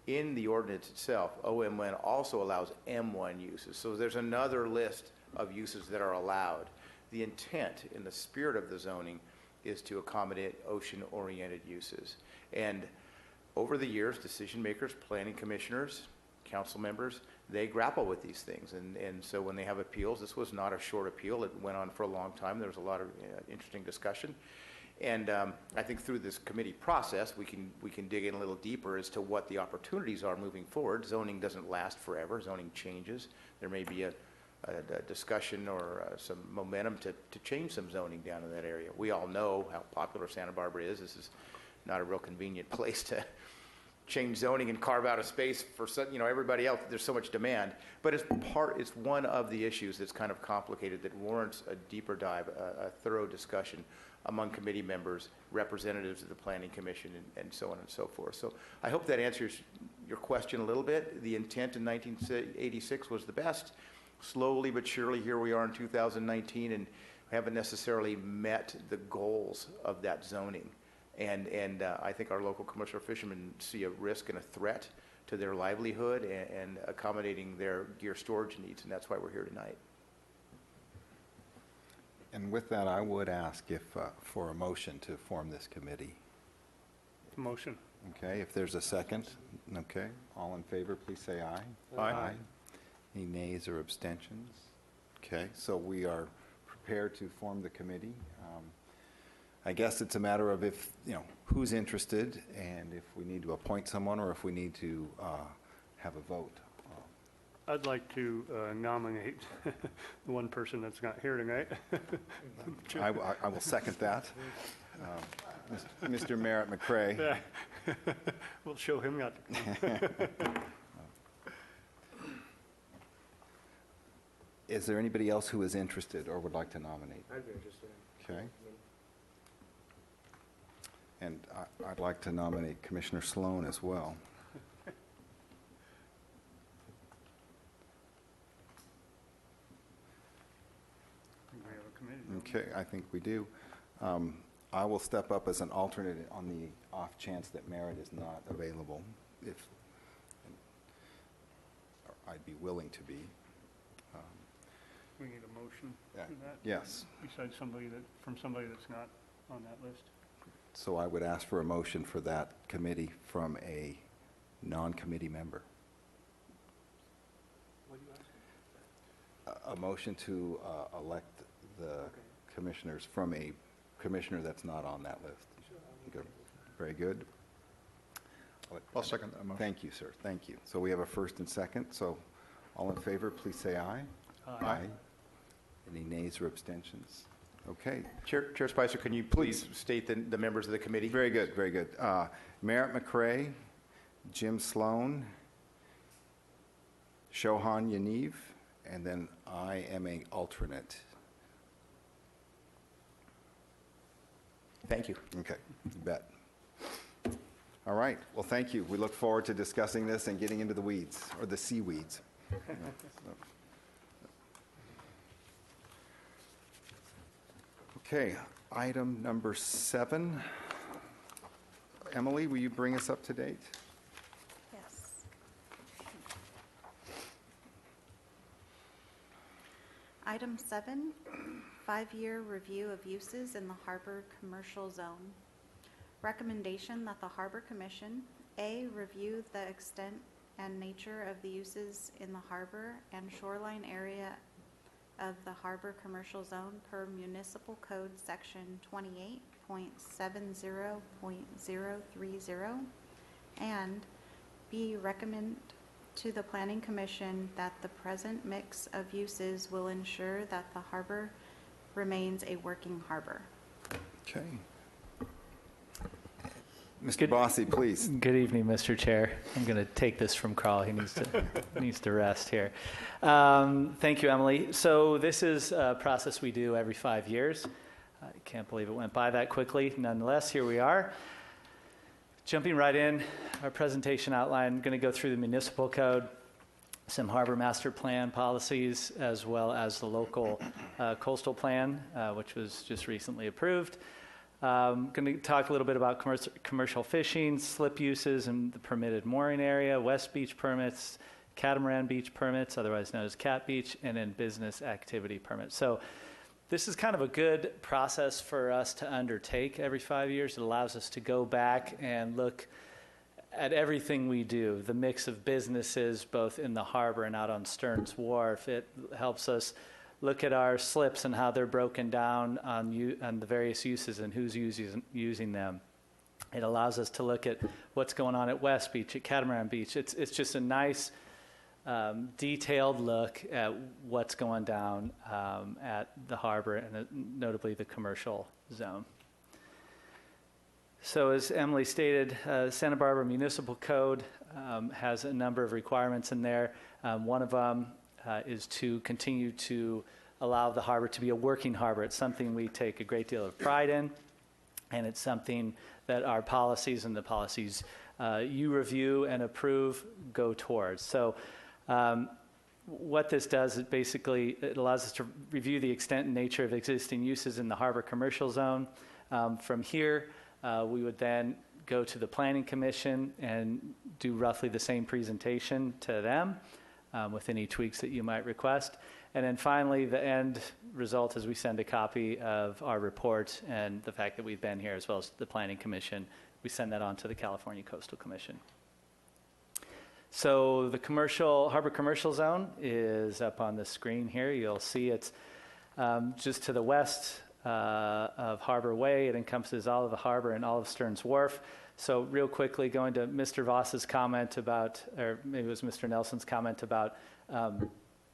In the ordinance itself, OM1 also allows M1 uses. So there's another list of uses that are allowed. The intent in the spirit of the zoning is to accommodate ocean-oriented uses. And over the years, decision makers, planning commissioners, council members, they grapple with these things. And so when they have appeals, this was not a short appeal. It went on for a long time. There was a lot of interesting discussion. And I think through this committee process, we can dig in a little deeper as to what the opportunities are moving forward. Zoning doesn't last forever. Zoning changes. There may be a discussion or some momentum to change some zoning down in that area. We all know how popular Santa Barbara is. This is not a real convenient place to change zoning and carve out a space for everybody else. There's so much demand, but it's one of the issues that's kind of complicated that warrants a deeper dive, a thorough discussion among committee members, representatives of the Planning Commission, and so on and so forth. So I hope that answers your question a little bit. The intent in 1986 was the best. Slowly but surely, here we are in 2019, and haven't necessarily met the goals of that zoning. And I think our local commercial fishermen see a risk and a threat to their livelihood and accommodating their gear storage needs, and that's why we're here tonight. And with that, I would ask if, for a motion to form this committee. Motion. Okay, if there's a second, okay. All in favor, please say aye. Aye. Any nays or abstentions? Okay, so we are prepared to form the committee. I guess it's a matter of if, who's interested and if we need to appoint someone or if we need to have a vote. I'd like to nominate the one person that's not here tonight. I will second that. Mr. Merritt McCray. Yeah. We'll show him not to come. Is there anybody else who is interested or would like to nominate? I'd be interested. Okay. And I'd like to nominate Commissioner Sloan as well. We have a committee. don't we? Okay, I think we do. I will step up as an alternate on the off chance that Merritt is not available, if I'd be willing to be. We need a motion Yeah. for that? Yes. Besides somebody that's not on that list? So I would ask for a motion for that committee from a non-committee member. What are you asking? A motion to elect the commissioners from a commissioner that's not on that list. Good. Very good. I'll second that motion. Thank you, sir. Thank you. So we have a first and second. So all in favor, please say aye. Aye. Any nays or abstentions? Okay. Chair Spicer, can you please state the members of the committee? Very good, very good. Merritt McCray, Jim Sloan, Shohan Yaniv, and then I am an alternate. Thank you. Okay, you bet. All right, well, thank you. We look forward to discussing this and getting into the weeds, or the seaweeds. Okay, item number 7. Emily, will you bring us up to date? Yes. Item 7, 5-year review of uses in the Harbor Commercial Zone. Recommendation that the Harbor Commission, A, review the extent and nature of the uses in the harbor and shoreline area of the Harbor Commercial Zone per Municipal Code Section 28.70.030, and B, recommend to the Planning Commission that the present mix of uses will ensure that the harbor remains a working harbor. Okay. Mr. Bossi, please. Good evening, Mr. Chair. I'm going to take this from Carl. He needs to rest here. Thank you, Emily. So this is a process we do every 5 years. I can't believe it went by that quickly. Nonetheless, here we are. Jumping right in, our presentation outline, I'm going to go through the municipal code, some harbor master plan policies, as well as the local coastal plan, which was just recently approved. I'm going to talk a little bit about commercial fishing, slip uses and the permitted mooring area, West Beach permits, Catamaran Beach permits, otherwise known as Cat Beach, and then business activity permits. So this is kind of a good process for us to undertake every 5 years. It allows us to go back and look at everything we do, the mix of businesses both in the harbor and out on Stearns Wharf. It helps us look at our slips and how they're broken down on the various uses and who's using them. It allows us to look at what's going on at West Beach, at Catamaran Beach. It's just a nice detailed look at what's going down at the harbor and notably the commercial zone. So as Emily stated, Santa Barbara Municipal Code has a number of requirements in there. One of them is to continue to allow the harbor to be a working harbor. It's something we take a great deal of pride in, and it's something that our policies and the policies you review and approve go towards. So what this does is basically it allows us to review the extent and nature of existing uses in the harbor commercial zone. From here, we would then go to the Planning Commission and do roughly the same presentation to them with any tweaks that you might request. And then finally, the end result is we send a copy of our report and the fact that we've been here, as well as the Planning Commission. We send that on to the California Coastal Commission. So the harbor commercial zone is up on the screen here. You'll see it's just to the west of Harbor Way. It encompasses all of the harbor and all of Stearns Wharf. So real quickly, going to Mr. Voss's comment about, or maybe it was Mr. Nelson's comment about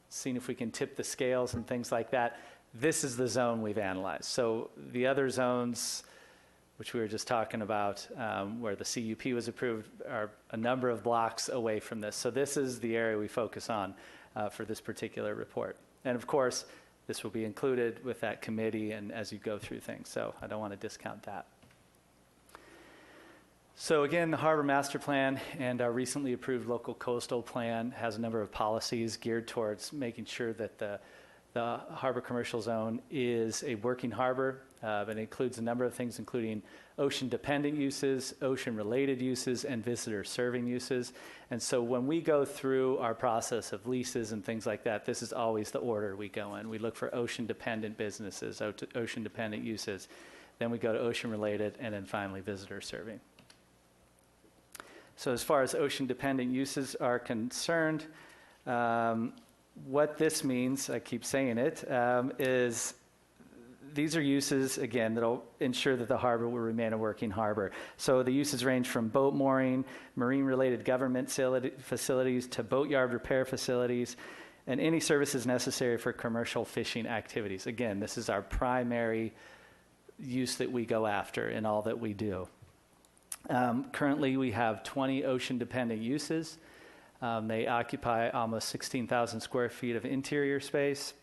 seeing if we can tip the scales and things like that. This is the zone we've analyzed. So the other zones, which we were just talking about, where the CUP was approved, are a number of blocks away from this. So this is the area we focus on for this particular report. And of course, this will be included with that committee and as you go through things. So I don't want to discount that. So again, the Harbor Master Plan and our recently approved local coastal plan has a number of policies geared towards making sure that the harbor commercial zone is a working harbor. It includes a number of things, including ocean-dependent uses, ocean-related uses, and visitor-serving uses. And so when we go through our process of leases and things like that, this is always the order we go in. We look for ocean-dependent businesses, ocean-dependent uses. Then we go to ocean-related, and then finally visitor-serving. So as far as ocean-dependent uses are concerned, what this means, I keep saying it, is these are uses, again, that will ensure that the harbor will remain a working harbor. So the uses range from boat mooring, marine-related government facilities, to boatyard repair facilities, and any services necessary for commercial fishing activities. Again, this is our primary use that we go after in all that we do. Currently, we have 20 ocean-dependent uses. They occupy almost 16,000 square feet of interior space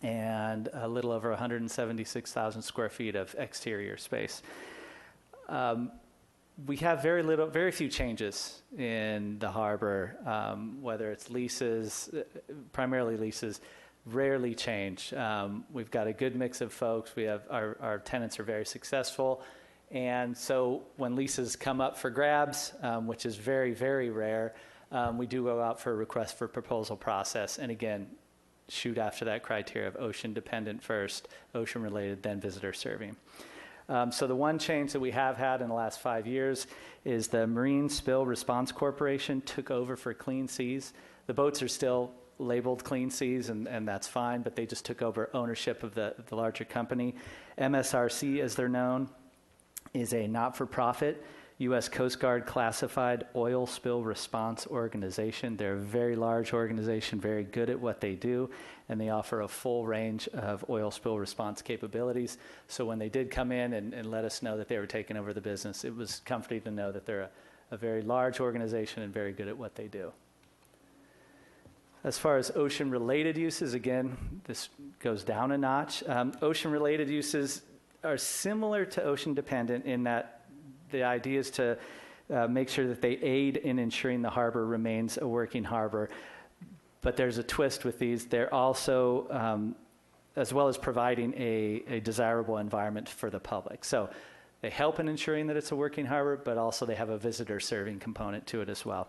and a little over 176,000 square feet of exterior space. We have very few changes in the harbor, whether it's leases, primarily leases, rarely change. We've got a good mix of folks. We have our tenants are very successful. And so when leases come up for grabs, which is very, very rare, we do go out for a request for proposal process. And again, shoot after that criteria of ocean dependent first, ocean related, then visitor serving. So the one change that we have had in the last 5 years is the Marine Spill Response Corporation took over for Clean Seas. The boats are still labeled Clean Seas, and that's fine, but they just took over ownership of the larger company. MSRC, as they're known, is a not-for-profit U.S. Coast Guard classified oil spill response organization. They're a very large organization, very good at what they do, and they offer a full range of oil spill response capabilities. So when they did come in and let us know that they were taking over the business, it was comforting to know that they're a very large organization and very good at what they do. As far as ocean-related uses, again, this goes down a notch. Ocean-related uses are similar to ocean-dependent in that the idea is to make sure that they aid in ensuring the harbor remains a working harbor. But there's a twist with these. They're also, as well as providing a desirable environment for the public. So they help in ensuring that it's a working harbor, but also they have a visitor serving component to it as well.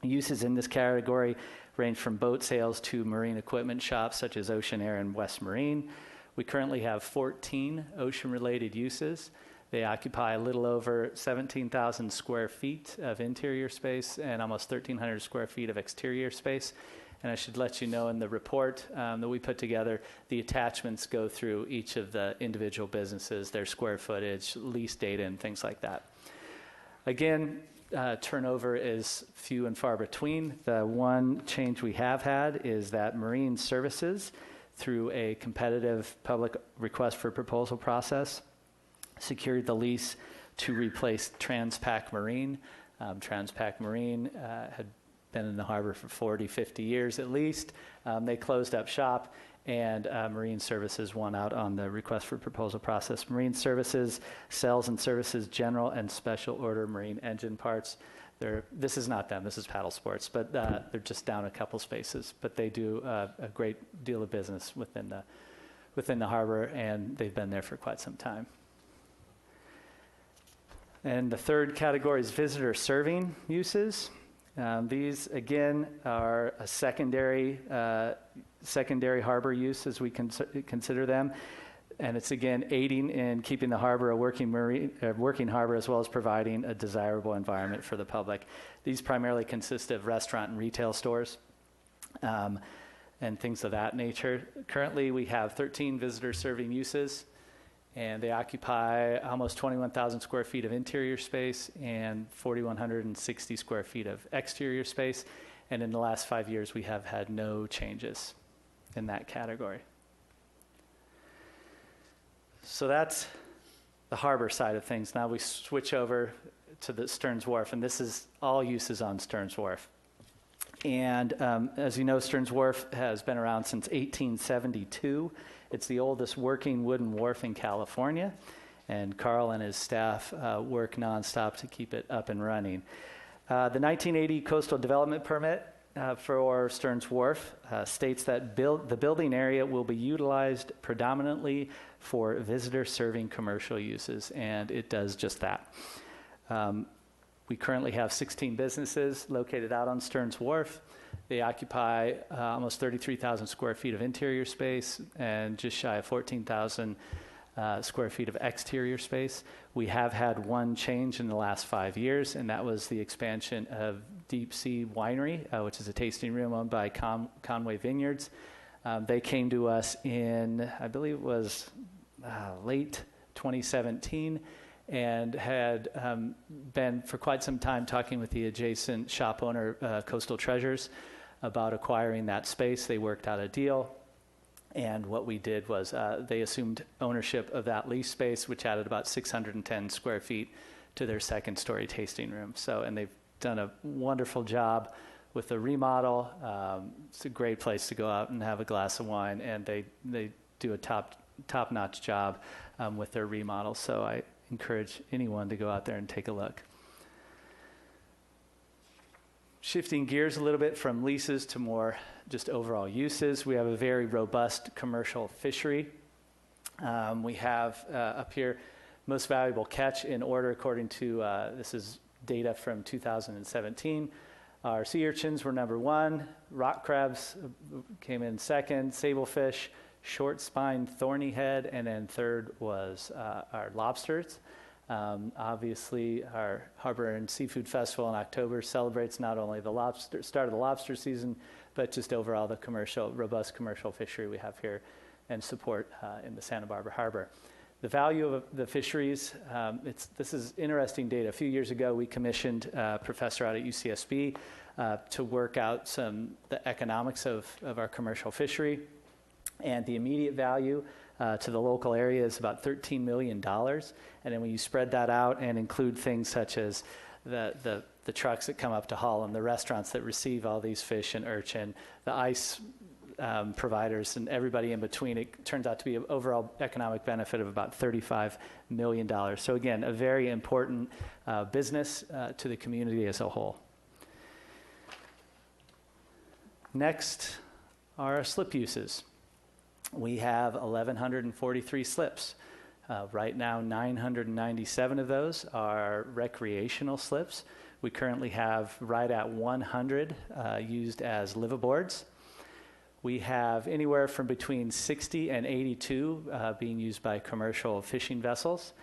Uses in this category range from boat sales to marine equipment shops such as Ocean Air and West Marine. We currently have 14 ocean-related uses. They occupy a little over 17,000 square feet of interior space and almost 1,300 square feet of exterior space. And I should let you know in the report that we put together, the attachments go through each of the individual businesses, their square footage, lease data, and things like that. Again, turnover is few and far between. The one change we have had is that Marine Services, through a competitive public request for proposal process, secured the lease to replace Transpac Marine. Transpac Marine had been in the harbor for 40, 50 years at least. They closed up shop, and Marine Services won out on the request for proposal process. Marine Services sells and services general and special order marine engine parts. This is not them, this is Paddle Sports, but they're just down a couple spaces. But they do a great deal of business within the harbor, and they've been there for quite some time. And the third category is visitor serving uses. These, again, are a secondary harbor use as we consider them. And it's, again, aiding in keeping the harbor a working harbor, as well as providing a desirable environment for the public. These primarily consist of restaurant and retail stores and things of that nature. Currently, we have 13 visitor serving uses, and they occupy almost 21,000 square feet of interior space and 4,160 square feet of exterior space. And in the last 5 years, we have had no changes in that category. So that's the harbor side of things. Now we switch over to the Stearns Wharf, and this is all uses on Stearns Wharf. And as you know, Stearns Wharf has been around since 1872. It's the oldest working wooden wharf in California, and Carl and his staff work nonstop to keep it up and running. The 1980 Coastal Development Permit for Stearns Wharf states that the building area will be utilized predominantly for visitor-serving commercial uses, and it does just that. We currently have 16 businesses located out on Stearns Wharf. They occupy almost 33,000 square feet of interior space and just shy of 14,000 square feet of exterior space. We have had one change in the last 5 years, and that was the expansion of Deep Sea Winery, which is a tasting room owned by Conway Vineyards. They came to us in, I believe it was late 2017, and had been for quite some time talking with the adjacent shop owner, Coastal Treasures, about acquiring that space. They worked out a deal. And what we did was they assumed ownership of that lease space, which added about 610 square feet to their second-story tasting room. And they've done a wonderful job with the remodel. It's a great place to go out and have a glass of wine, and they do a top-notch job with their remodel. So I encourage anyone to go out there and take a look. Shifting gears a little bit from leases to more just overall uses, we have a very robust commercial fishery. We have up here most valuable catch in order according to, this is data from 2017. Our sea urchins were number one, rock crabs came in second, sablefish, short spine thorny head, and then third was our lobsters. Obviously, our Harbor and Seafood Festival in October celebrates not only the start of the lobster season, but just overall the robust commercial fishery we have here and support in the Santa Barbara Harbor. The value of the fisheries, this is interesting data. A few years ago, we commissioned a professor out at UCSB to work out the economics of our commercial fishery, and the immediate value to the local area is about $13 million. And then when you spread that out and include things such as the trucks that come up to haul them, the restaurants that receive all these fish and urchin, the ice providers, and everybody in between, it turns out to be an overall economic benefit of about $35 million. So again, a very important business to the community as a whole. Next are our slip uses. We have 1,143 slips. Right now, 997 of those are recreational slips. We currently have right at 100 used as liveaboards. We have anywhere from between 60 and 82 being used by commercial fishing vessels.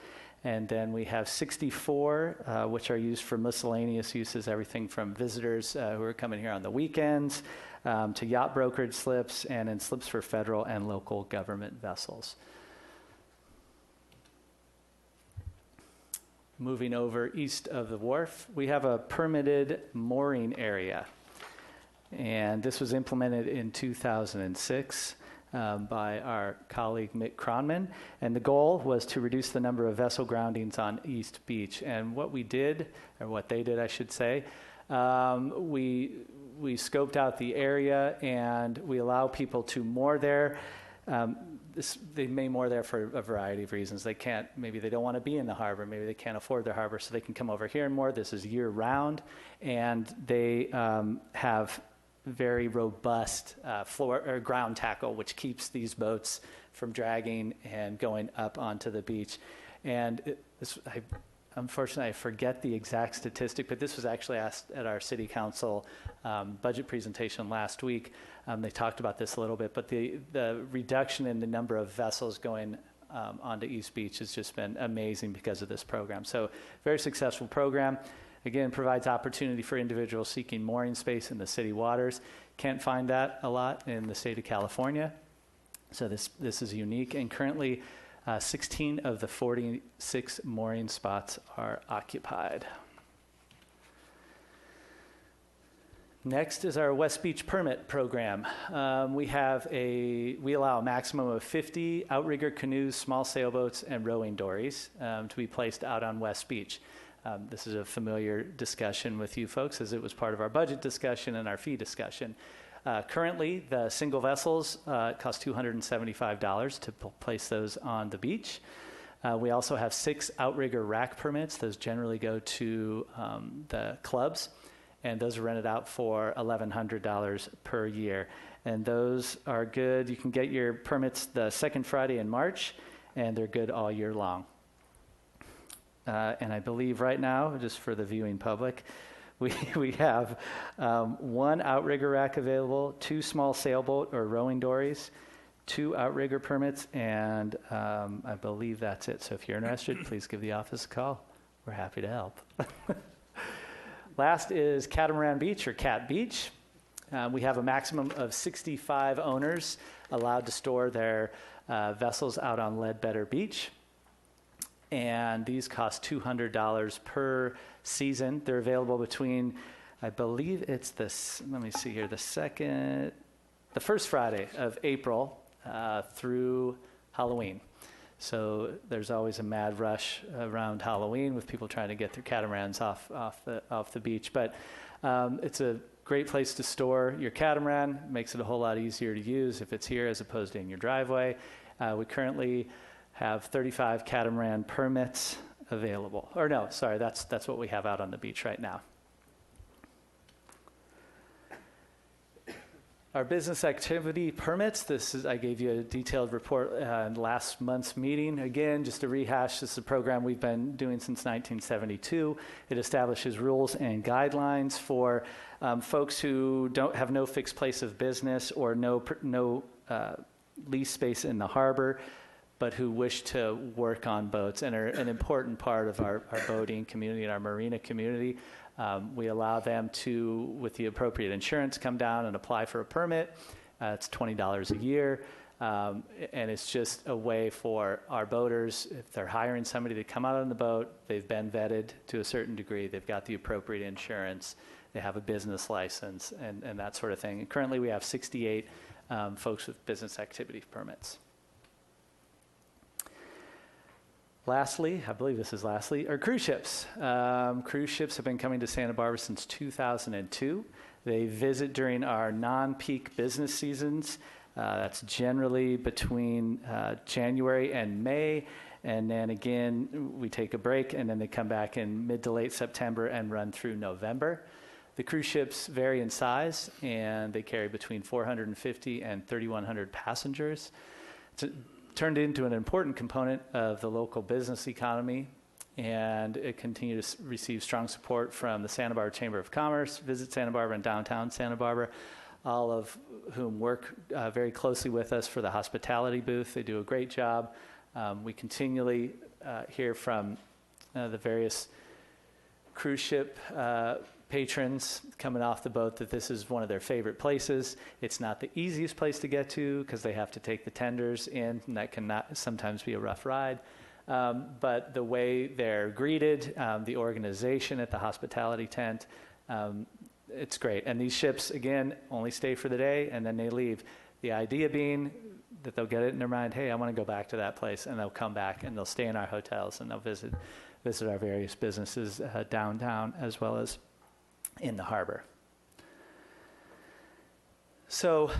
And then we have 64, which are used for miscellaneous uses, everything from visitors who are coming here on the weekends, to yacht brokerage slips, and then slips for federal and local government vessels. Moving over east of the wharf, we have a permitted mooring area. And this was implemented in 2006 by our colleague Mick Cronman. And the goal was to reduce the number of vessel groundings on East Beach. And what we did, or what they did, I should say, we scoped out the area and we allow people to moor there They may moor there for a variety of reasons. They can't, maybe they don't want to be in the harbor, maybe they can't afford their harbor, so they can come over here and moor. This is year-round, and they have very robust floor or ground tackle, which keeps these boats from dragging and going up onto the beach. And unfortunately, I forget the exact statistic, but this was actually asked at our city council budget presentation last week. They talked about this a little bit, but the reduction in the number of vessels going onto East Beach has just been amazing because of this program. So very successful program. Again, provides opportunity for individuals seeking mooring space in the city waters. Can't find that a lot in the state of California. So this is unique, and currently 16 of the 46 mooring spots are occupied. Next is our West Beach permit program. We allow a maximum of 50 outrigger canoes, small sailboats, and rowing dories to be placed out on West Beach. This is a familiar discussion with you folks, as it was part of our budget discussion and our fee discussion. Currently, the single vessels cost $275 to place those on the beach. We also have 6 outrigger rack permits. Those generally go to the clubs, and those are rented out for $1,100 per year. And those are good. You can get your permits the second Friday in March, and they're good all year long. And I believe right now, just for the viewing public, we have 1 outrigger rack available, 2 small sailboat or rowing dories, 2 outrigger permits, and I believe that's it. So if you're interested, please give the office a call. We're happy to help. Last is Catamaran Beach, or Cat Beach. We have a maximum of 65 owners allowed to store their vessels out on Ledbetter Beach. And these cost $200 per season. They're available between, I believe it's the first Friday of April through Halloween. So there's always a mad rush around Halloween with people trying to get their catamarans off the beach. But it's a great place to store your catamaran. Makes it a whole lot easier to use if it's here as opposed to in your driveway. We currently have 35 catamaran permits available. Or no, sorry, that's what we have out on the beach right now. Our business activity permits, I gave you a detailed report in last month's meeting. Again, just to rehash, this is a program we've been doing since 1972. It establishes rules and guidelines for folks who have no fixed place of business or no lease space in the harbor, but who wish to work on boats and are an important part of our boating community and our marina community. We allow them to, with the appropriate insurance, come down and apply for a permit. It's $20 a year. And it's just a way for our boaters, if they're hiring somebody to come out on the boat, they've been vetted to a certain degree, they've got the appropriate insurance, they have a business license, and that sort of thing. And currently we have 68 folks with business activity permits. Lastly, I believe this is lastly, are cruise ships. Cruise ships have been coming to Santa Barbara since 2002. They visit during our non-peak business seasons. That's generally between January and May. And then again, we take a break, and then they come back in mid to late September and run through November. The cruise ships vary in size, and they carry between 450 and 3,100 passengers. It's turned into an important component of the local business economy, and it continues to receive strong support from the Santa Barbara Chamber of Commerce, Visit Santa Barbara, and Downtown Santa Barbara, all of whom work very closely with us for the hospitality booth. They do a great job. We continually hear from the various cruise ship patrons coming off the boat that this is one of their favorite places. It's not the easiest place to get to because they have to take the tenders in, and that can sometimes be a rough ride. But the way they're greeted, the organization at the hospitality tent, it's great. And these ships, again, only stay for the day and then they leave. The idea being that they'll get it in their mind, hey, I want to go back to that place, and they'll come back and they'll stay in our hotels and they'll visit our various businesses downtown as well as in the harbor. So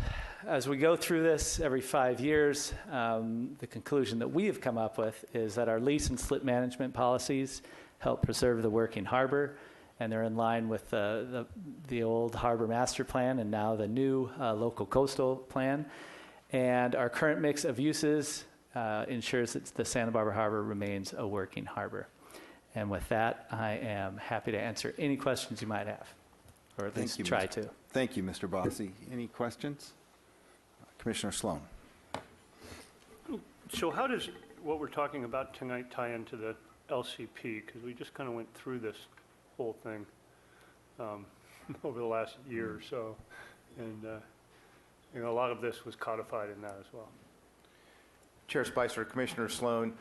as we go through this every 5 years, the conclusion that we have come up with is that our lease and slip management policies help preserve the working harbor, and they're in line with the old harbor master plan and now the new local coastal plan. And our current mix of uses ensures that the Santa Barbara Harbor remains a working harbor. And with that, I am happy to answer any questions you might have, or at least try to. Thank you, Mr. Bossy. Any questions? Commissioner Sloan. So how does what we're talking about tonight tie into the LCP? Because we just kind of went through this whole thing over the last year or so, and a lot of this was codified in that as well. Chair Spicer, Commissioner Sloan,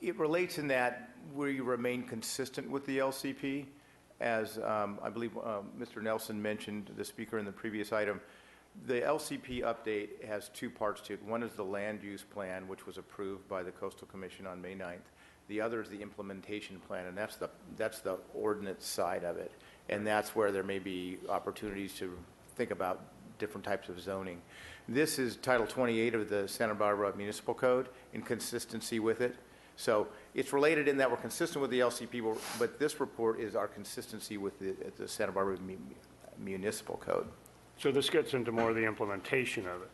it relates in that we remain consistent with the LCP. As I believe Mr. Nelson mentioned, the speaker in the previous item, the LCP update has two parts to it. One is the land use plan, which was approved by the Coastal Commission on May 9th. The other is the implementation plan, and that's the ordinance side of it. And that's where there may be opportunities to think about different types of zoning. This is Title 28 of the Santa Barbara Municipal Code in consistency with it. So it's related in that we're consistent with the LCP, but this report is our consistency with the Santa Barbara Municipal Code. So this gets into more of the implementation of it,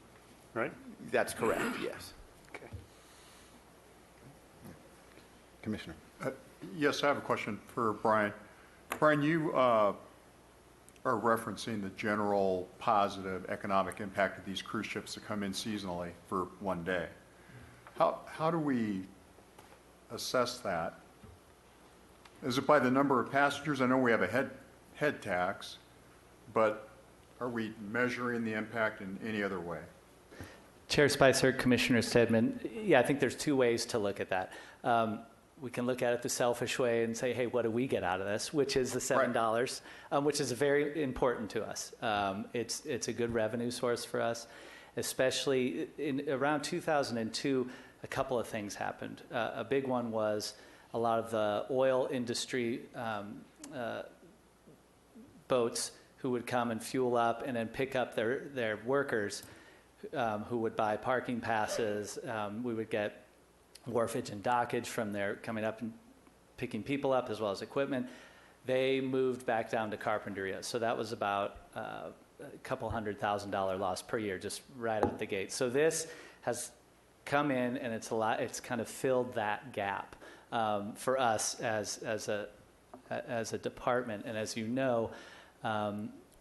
right? That's correct, yes. Okay. Commissioner. Yes, I have a question for Brian. Brian, you are referencing the general positive economic impact of these cruise ships that come in seasonally for one day. How do we assess that? Is it by the number of passengers? I know we have a head tax, but are we measuring the impact in any other way? Chair Spicer, Commissioner Stedman, yeah, I think there's two ways to look at that. We can look at it the selfish way and say, hey, what do we get out of this? Which is the $7, which is very important to us. It's a good revenue source for us, especially in around 2002, a couple of things happened. A big one was a lot of the oil industry boats who would come and fuel up and then pick up their workers who would buy parking passes. We would get wharfage and dockage from their coming up and picking people up as well as equipment. They moved back down to Carpinteria. So that was about a couple $100,000 loss per year just right out the gate. So this has come in and it's kind of filled that gap for us as a department. And as you know,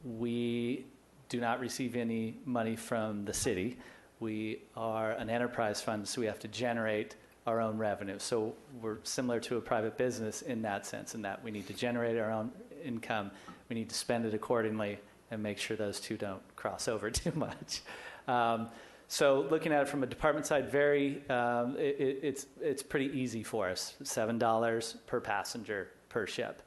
we do not receive any money from the city. We are an enterprise fund, so we have to generate our own revenue. So we're similar to a private business in that sense, in that we need to generate our own income. We need to spend it accordingly and make sure those two don't cross over too much. So looking at it from a department side, it's pretty easy for us, $7 per passenger per ship.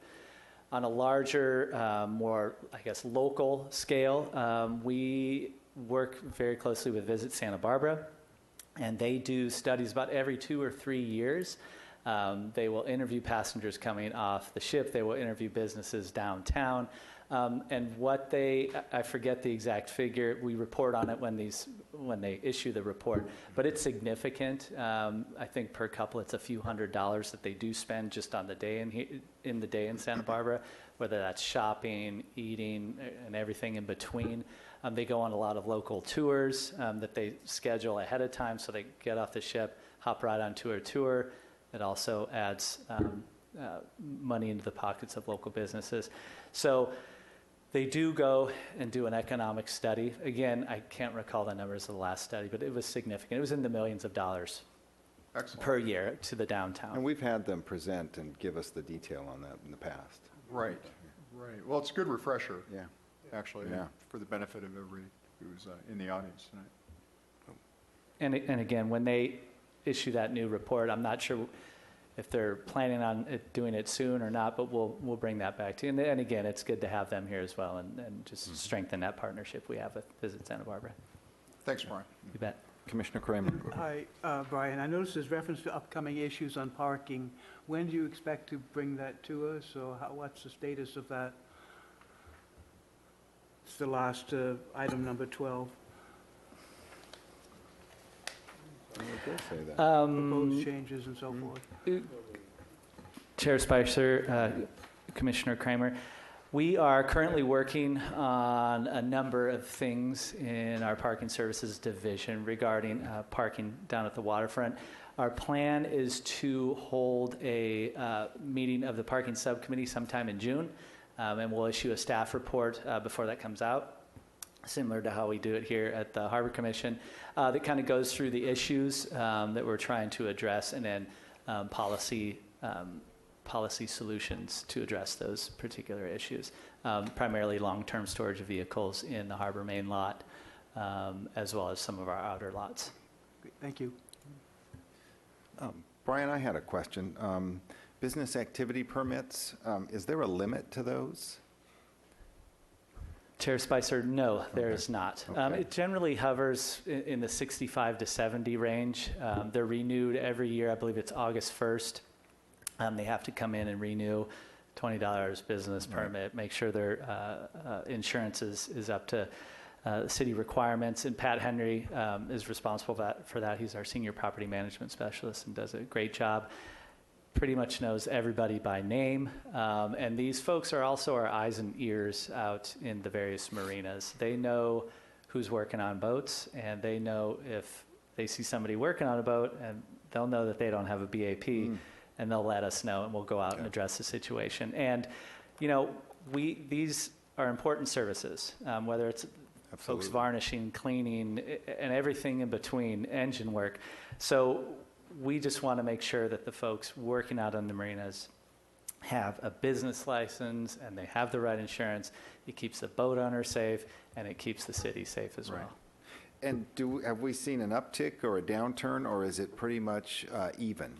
On a larger, more, I guess, local scale, we work very closely with Visit Santa Barbara, and they do studies about every 2 or 3 years. They will interview passengers coming off the ship. They will interview businesses downtown. And what I forget the exact figure, we report on it when they issue the report, but it's significant. I think per couple it's a few $100s that they do spend just on the day in the day in Santa Barbara, whether that's shopping, eating, and everything in between. They go on a lot of local tours that they schedule ahead of time, so they get off the ship, hop right onto a tour. It also adds money into the pockets of local businesses. So they do go and do an economic study. Again, I can't recall the numbers of the last study, but it was significant. It was in the millions of dollars per year to the downtown. And we've had them present and give us the detail on that in the past. Right. Well, it's a good refresher. Yeah. Actually, Yeah. for the benefit of everybody who's in the audience tonight. And again, when they issue that new report, I'm not sure if they're planning on doing it soon or not, but we'll bring that back to you. And again, it's good to have them here as well and just strengthen that partnership we have with Visit Santa Barbara. Thanks, Brian. You bet. Commissioner Kramer. Hi, Brian. I noticed there's reference to upcoming issues on parking. When do you expect to bring that to us, or what's the status of that? It's the last item, number 12. did say that. Proposed changes and so forth. Chair Spicer, Commissioner Kramer, we are currently working on a number of things in our Parking Services Division regarding parking down at the waterfront. Our plan is to hold a meeting of the Parking Subcommittee sometime in June, and we'll issue a staff report before that comes out, similar to how we do it here at the Harbor Commission, that kind of goes through the issues that we're trying to address, and then policy solutions to address those particular issues, primarily long-term storage of vehicles in the Harbor Main lot, as well as some of our outer lots. Great, thank you. Brian, I had a question. Business activity permits, is there a limit to those? Chair Spicer, no, there Okay. is not. Okay. It generally hovers in the 65 to 70 range. They're renewed every year. I believe it's August 1st. They have to come in and renew $20 business permit, make sure their insurance is up to city requirements. And Pat Henry is responsible for that. He's our senior property management specialist and does a great job. Pretty much knows everybody by name. And these folks are also our eyes and ears out in the various marinas. They know who's working on boats, and they know if they see somebody working on a boat, and they'll know that they don't have a BAP. And they'll let us know, and we'll go out and address the situation. And, you know, these are important services, whether it's folks varnishing, cleaning, and everything in between, engine work. So we just want to make sure that the folks working out on the marinas have a business license and they have the right insurance. It keeps the boat owner safe, and it keeps the city safe as well. And have we seen an uptick or a downturn, or is it pretty much even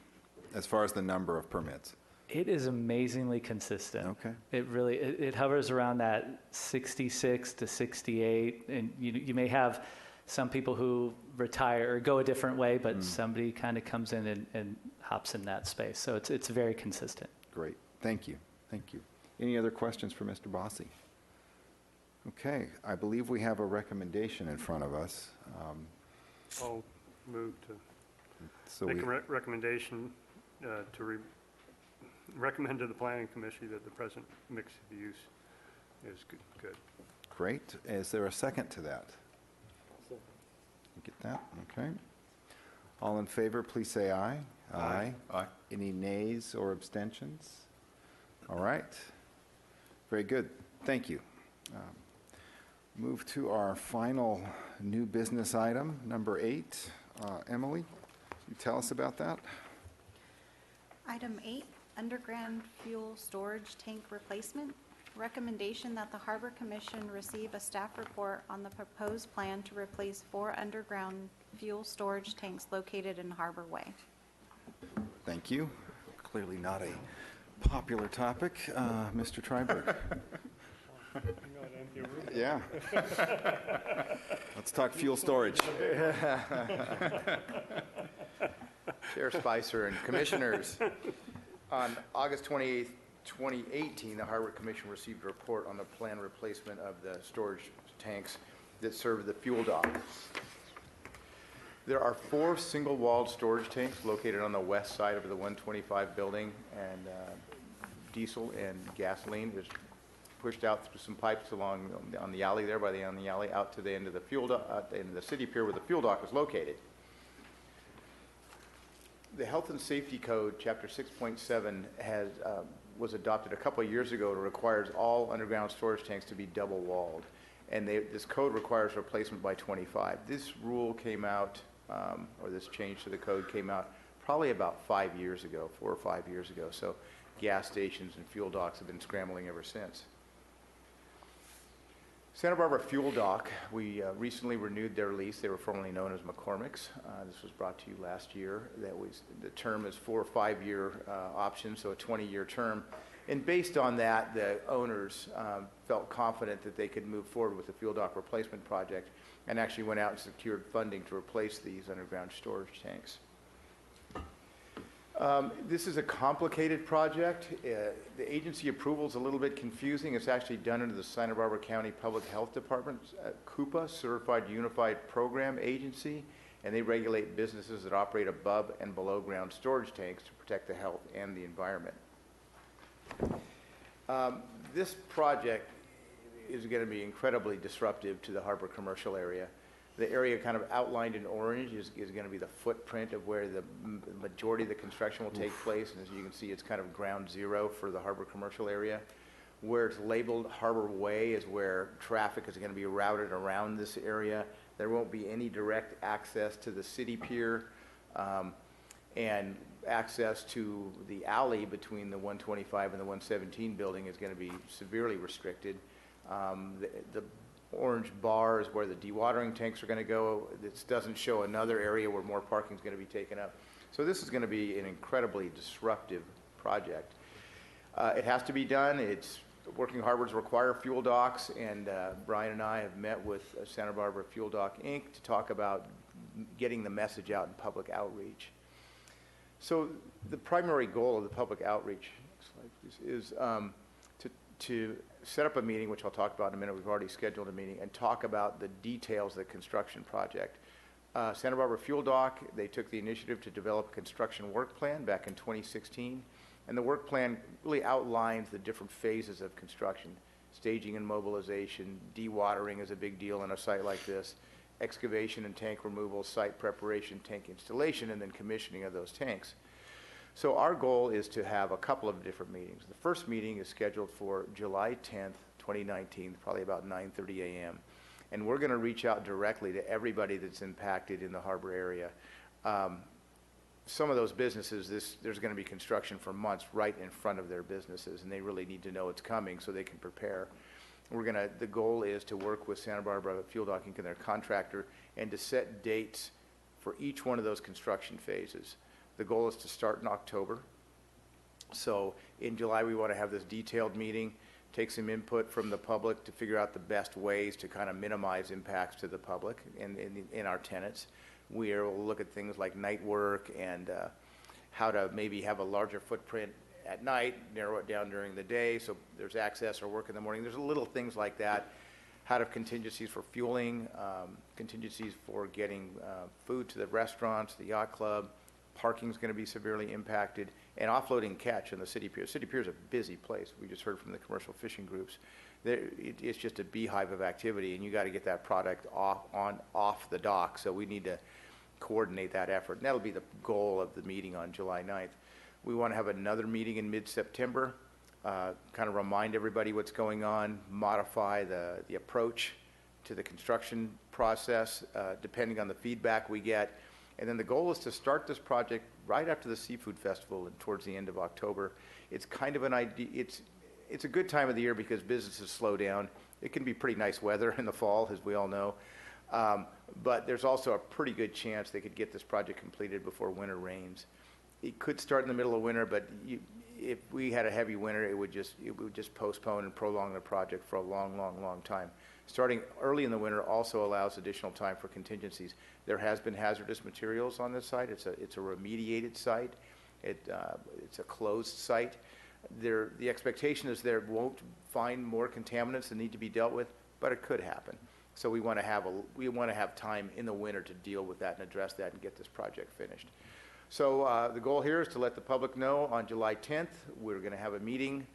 as far as the number of permits? It is amazingly consistent. Okay. It really, it hovers around that 66 to 68. And you may have some people who retire or go a different way, but somebody kind of comes in and hops in that space. So it's very consistent. Great. Thank you. Thank you. Any other questions for Mr. Bossy? Okay. I believe we have a recommendation in front of us. I'll move to So make we, a recommendation to recommend to the Planning Commission that the present mix of use is good. great. Is there a second to that? You get that? Okay. All in favor, please say aye. Aye. Aye. Any nays or abstentions? All right. Very good. Thank you. Move to our final new business item, number 8. Emily, can you tell us about that? Item 8, underground fuel storage tank replacement. Recommendation that the Harbor Commission receive a staff report on the proposed plan to replace 4 underground fuel storage tanks located in Harbor Way. Thank you. Clearly not a popular topic. Mr. Triberg. Yeah. Let's talk fuel storage. Chair Spicer and Commissioners, on August 28th, 2018, the Harbor Commission received a report on the planned replacement of the storage tanks that serve the fuel dock. There are 4 single-walled storage tanks located on the west side of the 125 building, and diesel and gasoline is pushed out through some pipes along on the alley there, by the end of the alley, out to the end of the fuel dock, end of the city pier where the fuel dock is located. The Health and Safety Code, Chapter 6.7, was adopted a couple of years ago. It requires all underground storage tanks to be double-walled, and this code requires replacement by 25. This rule came out, or this change to the code came out probably about 5 years ago, 4 or 5 years ago. So gas stations and fuel docks have been scrambling ever since. Santa Barbara Fuel Dock, we recently renewed their lease. They were formerly known as McCormick's. This was brought to you last year. The term is 4 or 5 year option, so a 20-year term. And based on that, the owners felt confident that they could move forward with the fuel dock replacement project, and actually went out and secured funding to replace these underground storage tanks. This is a complicated project. The agency approval is a little bit confusing. It's actually done under the Santa Barbara County Public Health Department, CUPA, Certified Unified Program Agency, and they regulate businesses that operate above and below ground storage tanks to protect the health and the environment. This project is going to be incredibly disruptive to the harbor commercial area. The area kind of outlined in orange is going to be the footprint of where the majority of the construction will take place. And as you can see, it's kind of ground zero for the harbor commercial area. Where it's labeled Harbor Way is where traffic is going to be routed around this area. There won't be any direct access to the city pier, and access to the alley between the 125 and the 117 building is going to be severely restricted. The orange bar is where the dewatering tanks are going to go. This doesn't show another area where more parking is going to be taken up. So this is going to be an incredibly disruptive project. It has to be done. Working harbors require fuel docks, and Brian and I have met with Santa Barbara Fuel Dock, Inc. to talk about getting the message out in public outreach. So the primary goal of the public outreach is to set up a meeting, which I'll talk about in a minute. We've already scheduled a meeting, and talk about the details of the construction project. Santa Barbara Fuel Dock, they took the initiative to develop a construction work plan back in 2016. And the work plan really outlines the different phases of construction. Staging and mobilization, dewatering is a big deal in a site like this, excavation and tank removal, site preparation, tank installation, and then commissioning of those tanks. So our goal is to have a couple of different meetings. The first meeting is scheduled for July 10th, 2019, probably about 9:30 a.m. And we're going to reach out directly to everybody that's impacted in the harbor area. Some of those businesses, there's going to be construction for months right in front of their businesses, and they really need to know it's coming so they can prepare. The goal is to work with Santa Barbara Fuel Dock Inc. and their contractor, and to set dates for each one of those construction phases. The goal is to start in October. So in July, we want to have this detailed meeting, take some input from the public to figure out the best ways to kind of minimize impacts to the public and in our tenants. We will look at things like night work and how to maybe have a larger footprint at night, narrow it down during the day so there's access or work in the morning. There's little things like that. How to have contingencies for fueling, contingencies for getting food to the restaurants, the yacht club. Parking is going to be severely impacted, and offloading catch in the city pier. City pier is a busy place. We just heard from the commercial fishing groups. It's just a beehive of activity, and you got to get that product off the dock. So we need to coordinate that effort, and that'll be the goal of the meeting on July 9th. We want to have another meeting in mid-September, kind of remind everybody what's going on, modify the approach to the construction process, depending on the feedback we get. And then the goal is to start this project right after the Seafood Festival and towards the end of October. It's kind of an idea. It's a good time of the year because businesses slow down. It can be pretty nice weather in the fall, as we all know. But there's also a pretty good chance they could get this project completed before winter rains. It could start in the middle of winter, but if we had a heavy winter, it would just postpone and prolong the project for a long, long, long time. Starting early in the winter also allows additional time for contingencies. There has been hazardous materials on this site. It's a remediated site. It's a closed site. The expectation is there won't find more contaminants that need to be dealt with, but it could happen. So we want to have time in the winter to deal with that and address that and get this project finished. So the goal here is to let the public know on July 10th we're going to have a meeting.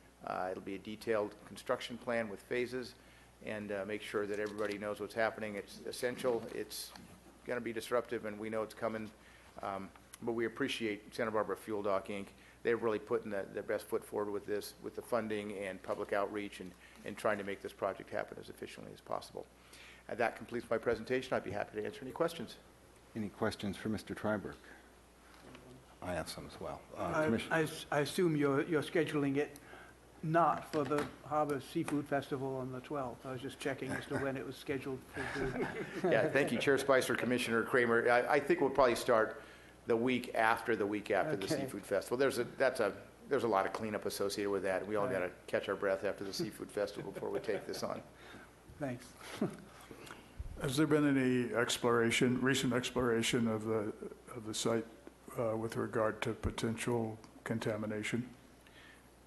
It'll be a detailed construction plan with phases, and make sure that everybody knows what's happening. It's essential. It's going to be disruptive, and we know it's coming. But we appreciate Santa Barbara Fuel Dock, Inc. They're really putting their best foot forward with this, with the funding and public outreach, and trying to make this project happen as efficiently as possible. That completes my presentation. I'd be happy to answer any questions. Any questions for Mr. Treiberg? I have some as well. I assume you're scheduling it not for the Harbor Seafood Festival on the 12th. I was just checking as to when it was scheduled for. Yeah, thank you, Chair Spicer, Commissioner Kramer. I think we'll probably start the week after Okay. the Seafood Festival. There's a lot of cleanup associated with that. We all got to catch our breath after the Seafood Festival before we take this on. Thanks. Has there been any recent exploration of the site with regard to potential contamination?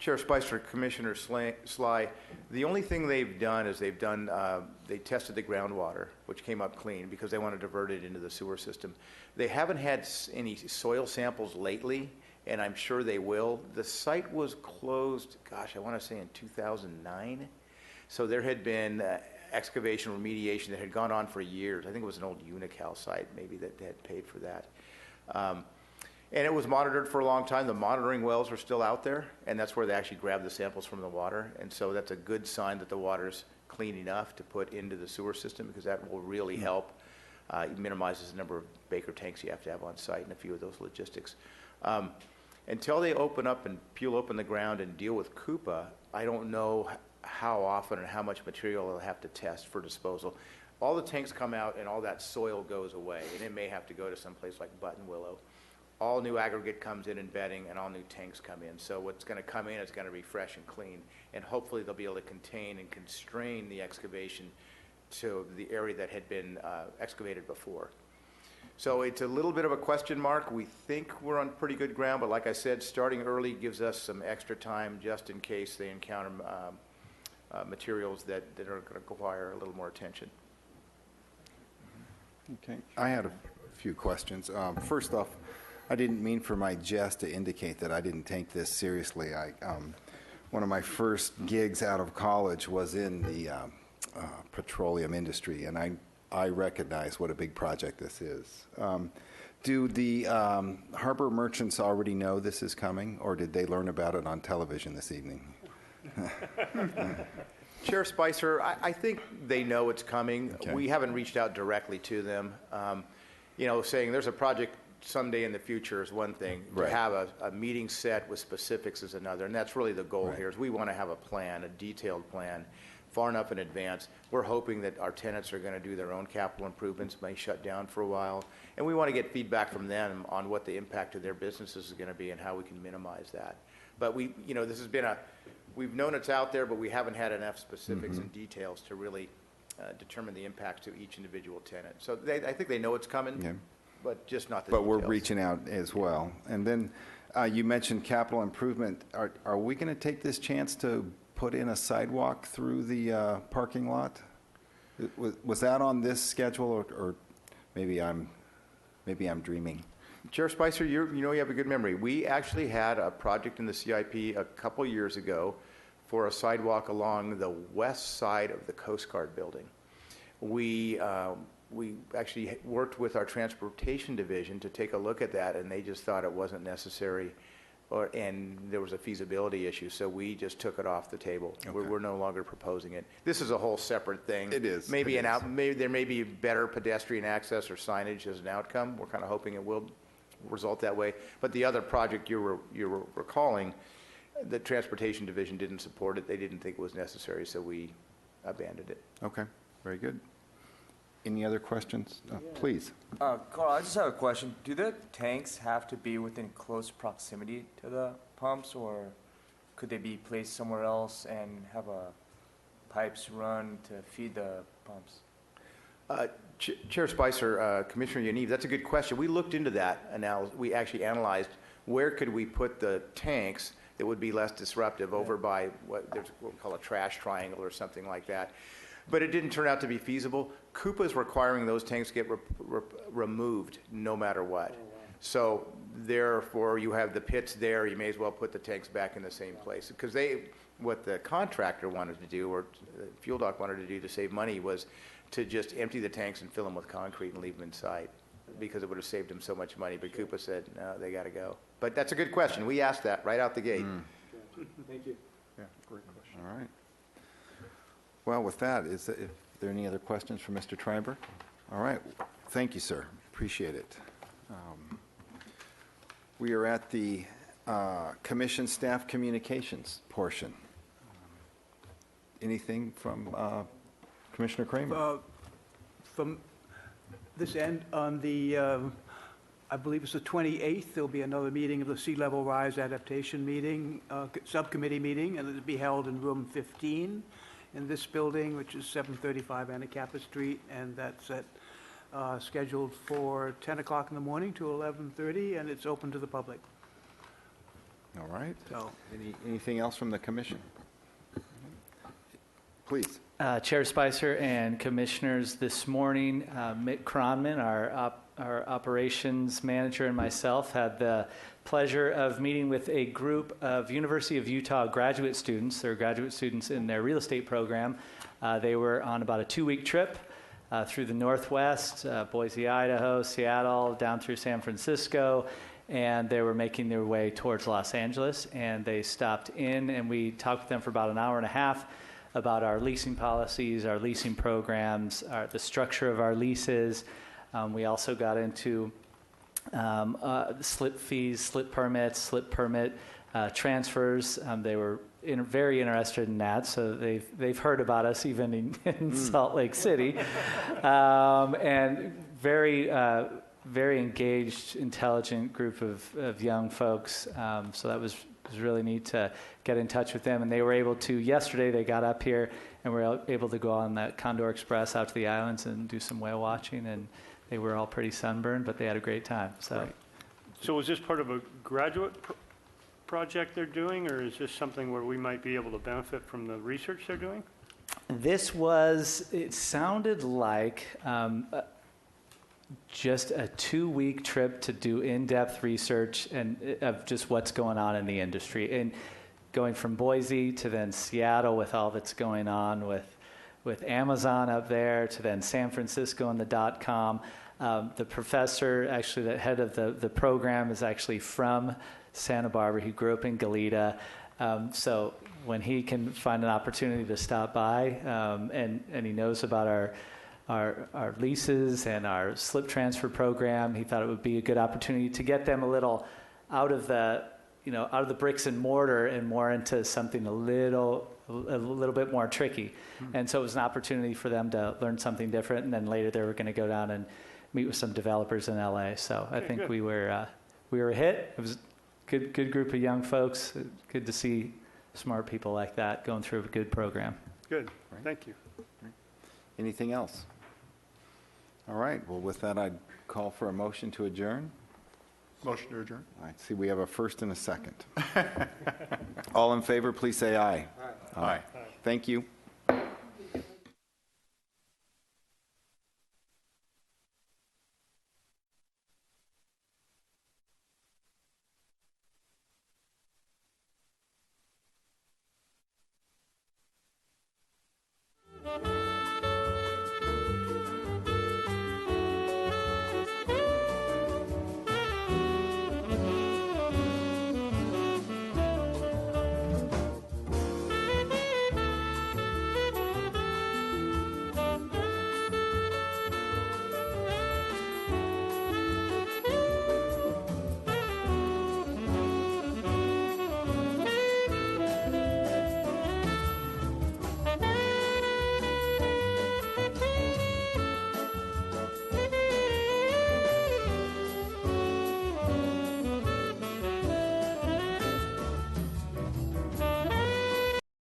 Chair Spicer, Commissioner Sly, the only thing they've done is they tested the groundwater, which came up clean because they want to divert it into the sewer system. They haven't had any soil samples lately, and I'm sure they will. The site was closed, gosh, I want to say in 2009. So there had been excavation remediation that had gone on for years. I think it was an old Unocal site maybe that had paid for that. And it was monitored for a long time. The monitoring wells are still out there, and that's where they actually grab the samples from the water. And so that's a good sign that the water's clean enough to put into the sewer system, because that will really help. It minimizes the number of Baker tanks you have to have on site and a few of those logistics. Until they open up and peel open the ground and deal with Koopa, I don't know how often and how much material they'll have to test for disposal. All the tanks come out and all that soil goes away, and it may have to go to some place like Buttonwillow. All new aggregate comes in bedding, and all new tanks come in. So what's going to come in is going to be fresh and clean, and hopefully they'll be able to contain and constrain the excavation to the area that had been excavated before. So it's a little bit of a question mark. We think we're on pretty good ground, but like I said, starting early gives us some extra time just in case they encounter materials that are going to require a little more attention. Okay. I had a few questions. First off, I didn't mean for my jest to indicate that I didn't take this seriously. One of my first gigs out of college was in the petroleum industry, and I recognize what a big project this is. Do the harbor merchants already know this is coming, or did they learn about it on television this evening? Chair Spicer, I think they know it's coming. Okay. We haven't reached out directly to them. Saying there's a project someday in the future is one thing. Right. To have a meeting set with specifics is another, and that's really the goal Right. here. Is we want to have a plan, a detailed plan, far enough in advance. We're hoping that our tenants are going to do their own capital improvements, may shut down for a while, and we want to get feedback from them on what the impact of their businesses is going to be and how we can minimize that. But this has been we've known it's out there, but we haven't had enough specifics and details to really determine the impact to each individual tenant. So I think they know it's coming. Yeah. But just not the But details. we're reaching out as well. And then you mentioned capital improvement. Are we going to take this chance to put in a sidewalk through the parking lot? Was that on this schedule, or maybe I'm dreaming? Chair Spicer, you have a good memory. We actually had a project in the CIP a couple years ago for a sidewalk along the west side of the Coast Guard building. We actually worked with our transportation division to take a look at that, and they just thought it wasn't necessary, and there was a feasibility issue, so we just took it off the table. Okay. We're no longer proposing it. This is a whole separate thing. It is. Maybe It is. maybe there may be better pedestrian access or signage as an outcome. We're kind of hoping it will result that way. But the other project you're recalling, the transportation division didn't support it. They didn't think it was necessary, so we abandoned it. Okay, very good. Any other questions? Please. Carl, I just have a question. Do the tanks have to be within close proximity to the pumps, or could they be placed somewhere else and have pipes run to feed the pumps? Chair Spicer, Commissioner Yaniv, that's a good question. We looked into that. We actually analyzed where could we put the tanks that would be less disruptive over by what we call a trash triangle or something like that. But it didn't turn out to be feasible. Koopa is requiring those tanks get removed no matter what. So therefore, you have the pits there. You may as well put the tanks back in the same place. Because what the contractor wanted to do, or Fuel Dock wanted to do to save money, was to just empty the tanks and fill them with concrete and leave them inside, because it would have saved them so much money. But Koopa said, no, they got to go. But that's a good question. We asked that right out the gate. Thank you. Yeah, great question. All right. Well, with that, is there any other questions for Mr. Treiber? All right. Thank you, sir. Appreciate it. We are at the commission staff communications portion. Anything from Commissioner Kramer? From this end, on the, I believe it's the 28th, there'll be another meeting of the Sea Level Rise Adaptation meeting, subcommittee meeting, and it'll be held in room 15 in this building, which is 735 Anacapa Street, and that's scheduled for 10 o'clock in the morning to 11:30, and it's open to the public. All right. So, Anything else from the commission? Please. Chair Spicer and commissioners, this morning, Mick Cronman, our operations manager, and myself had the pleasure of meeting with a group of University of Utah graduate students. They're graduate students in their real estate program. They were on about a 2-week trip through the Northwest, Boise, Idaho, Seattle, down through San Francisco, and they were making their way towards Los Angeles. And they stopped in, and we talked with them for about an hour and a half about our leasing policies, our leasing programs, the structure of our leases. We also got into slip fees, slip permits, slip permit transfers. They were very interested in that, so they've heard about us even in Salt Lake City, and very engaged, intelligent group of young folks. So that was really neat to get in touch with them. And they were able to, yesterday they got up here and were able to go on that Condor Express out to the islands and do some whale watching. And they were all pretty sunburned, but they had a great time. So, So is this part of a graduate project they're doing, or is this something where we might be able to benefit from the research they're doing? it sounded like just a 2-week trip to do in-depth research and of just what's going on in the industry, and going from Boise to then Seattle with all that's going on with Amazon up there, to then San Francisco and the .com. The professor, actually the head of the program, is actually from Santa Barbara. He grew up in Goleta. So when he can find an opportunity to stop by, and he knows about our leases and our slip transfer program, he thought it would be a good opportunity to get them a little out of the bricks and mortar and more into something a little bit more tricky. And so it was an opportunity for them to learn something different. And then later they were going to go down and meet with some developers in LA. So I think we were a hit. It was a good group of young folks. Good to see smart people like that going through a good program. Good, Right. thank you. Anything else? All right. Well, with that, I'd call for a motion to adjourn. Motion to adjourn. I see we have a first and a second. All in favor, please say aye. Aye. Thank you.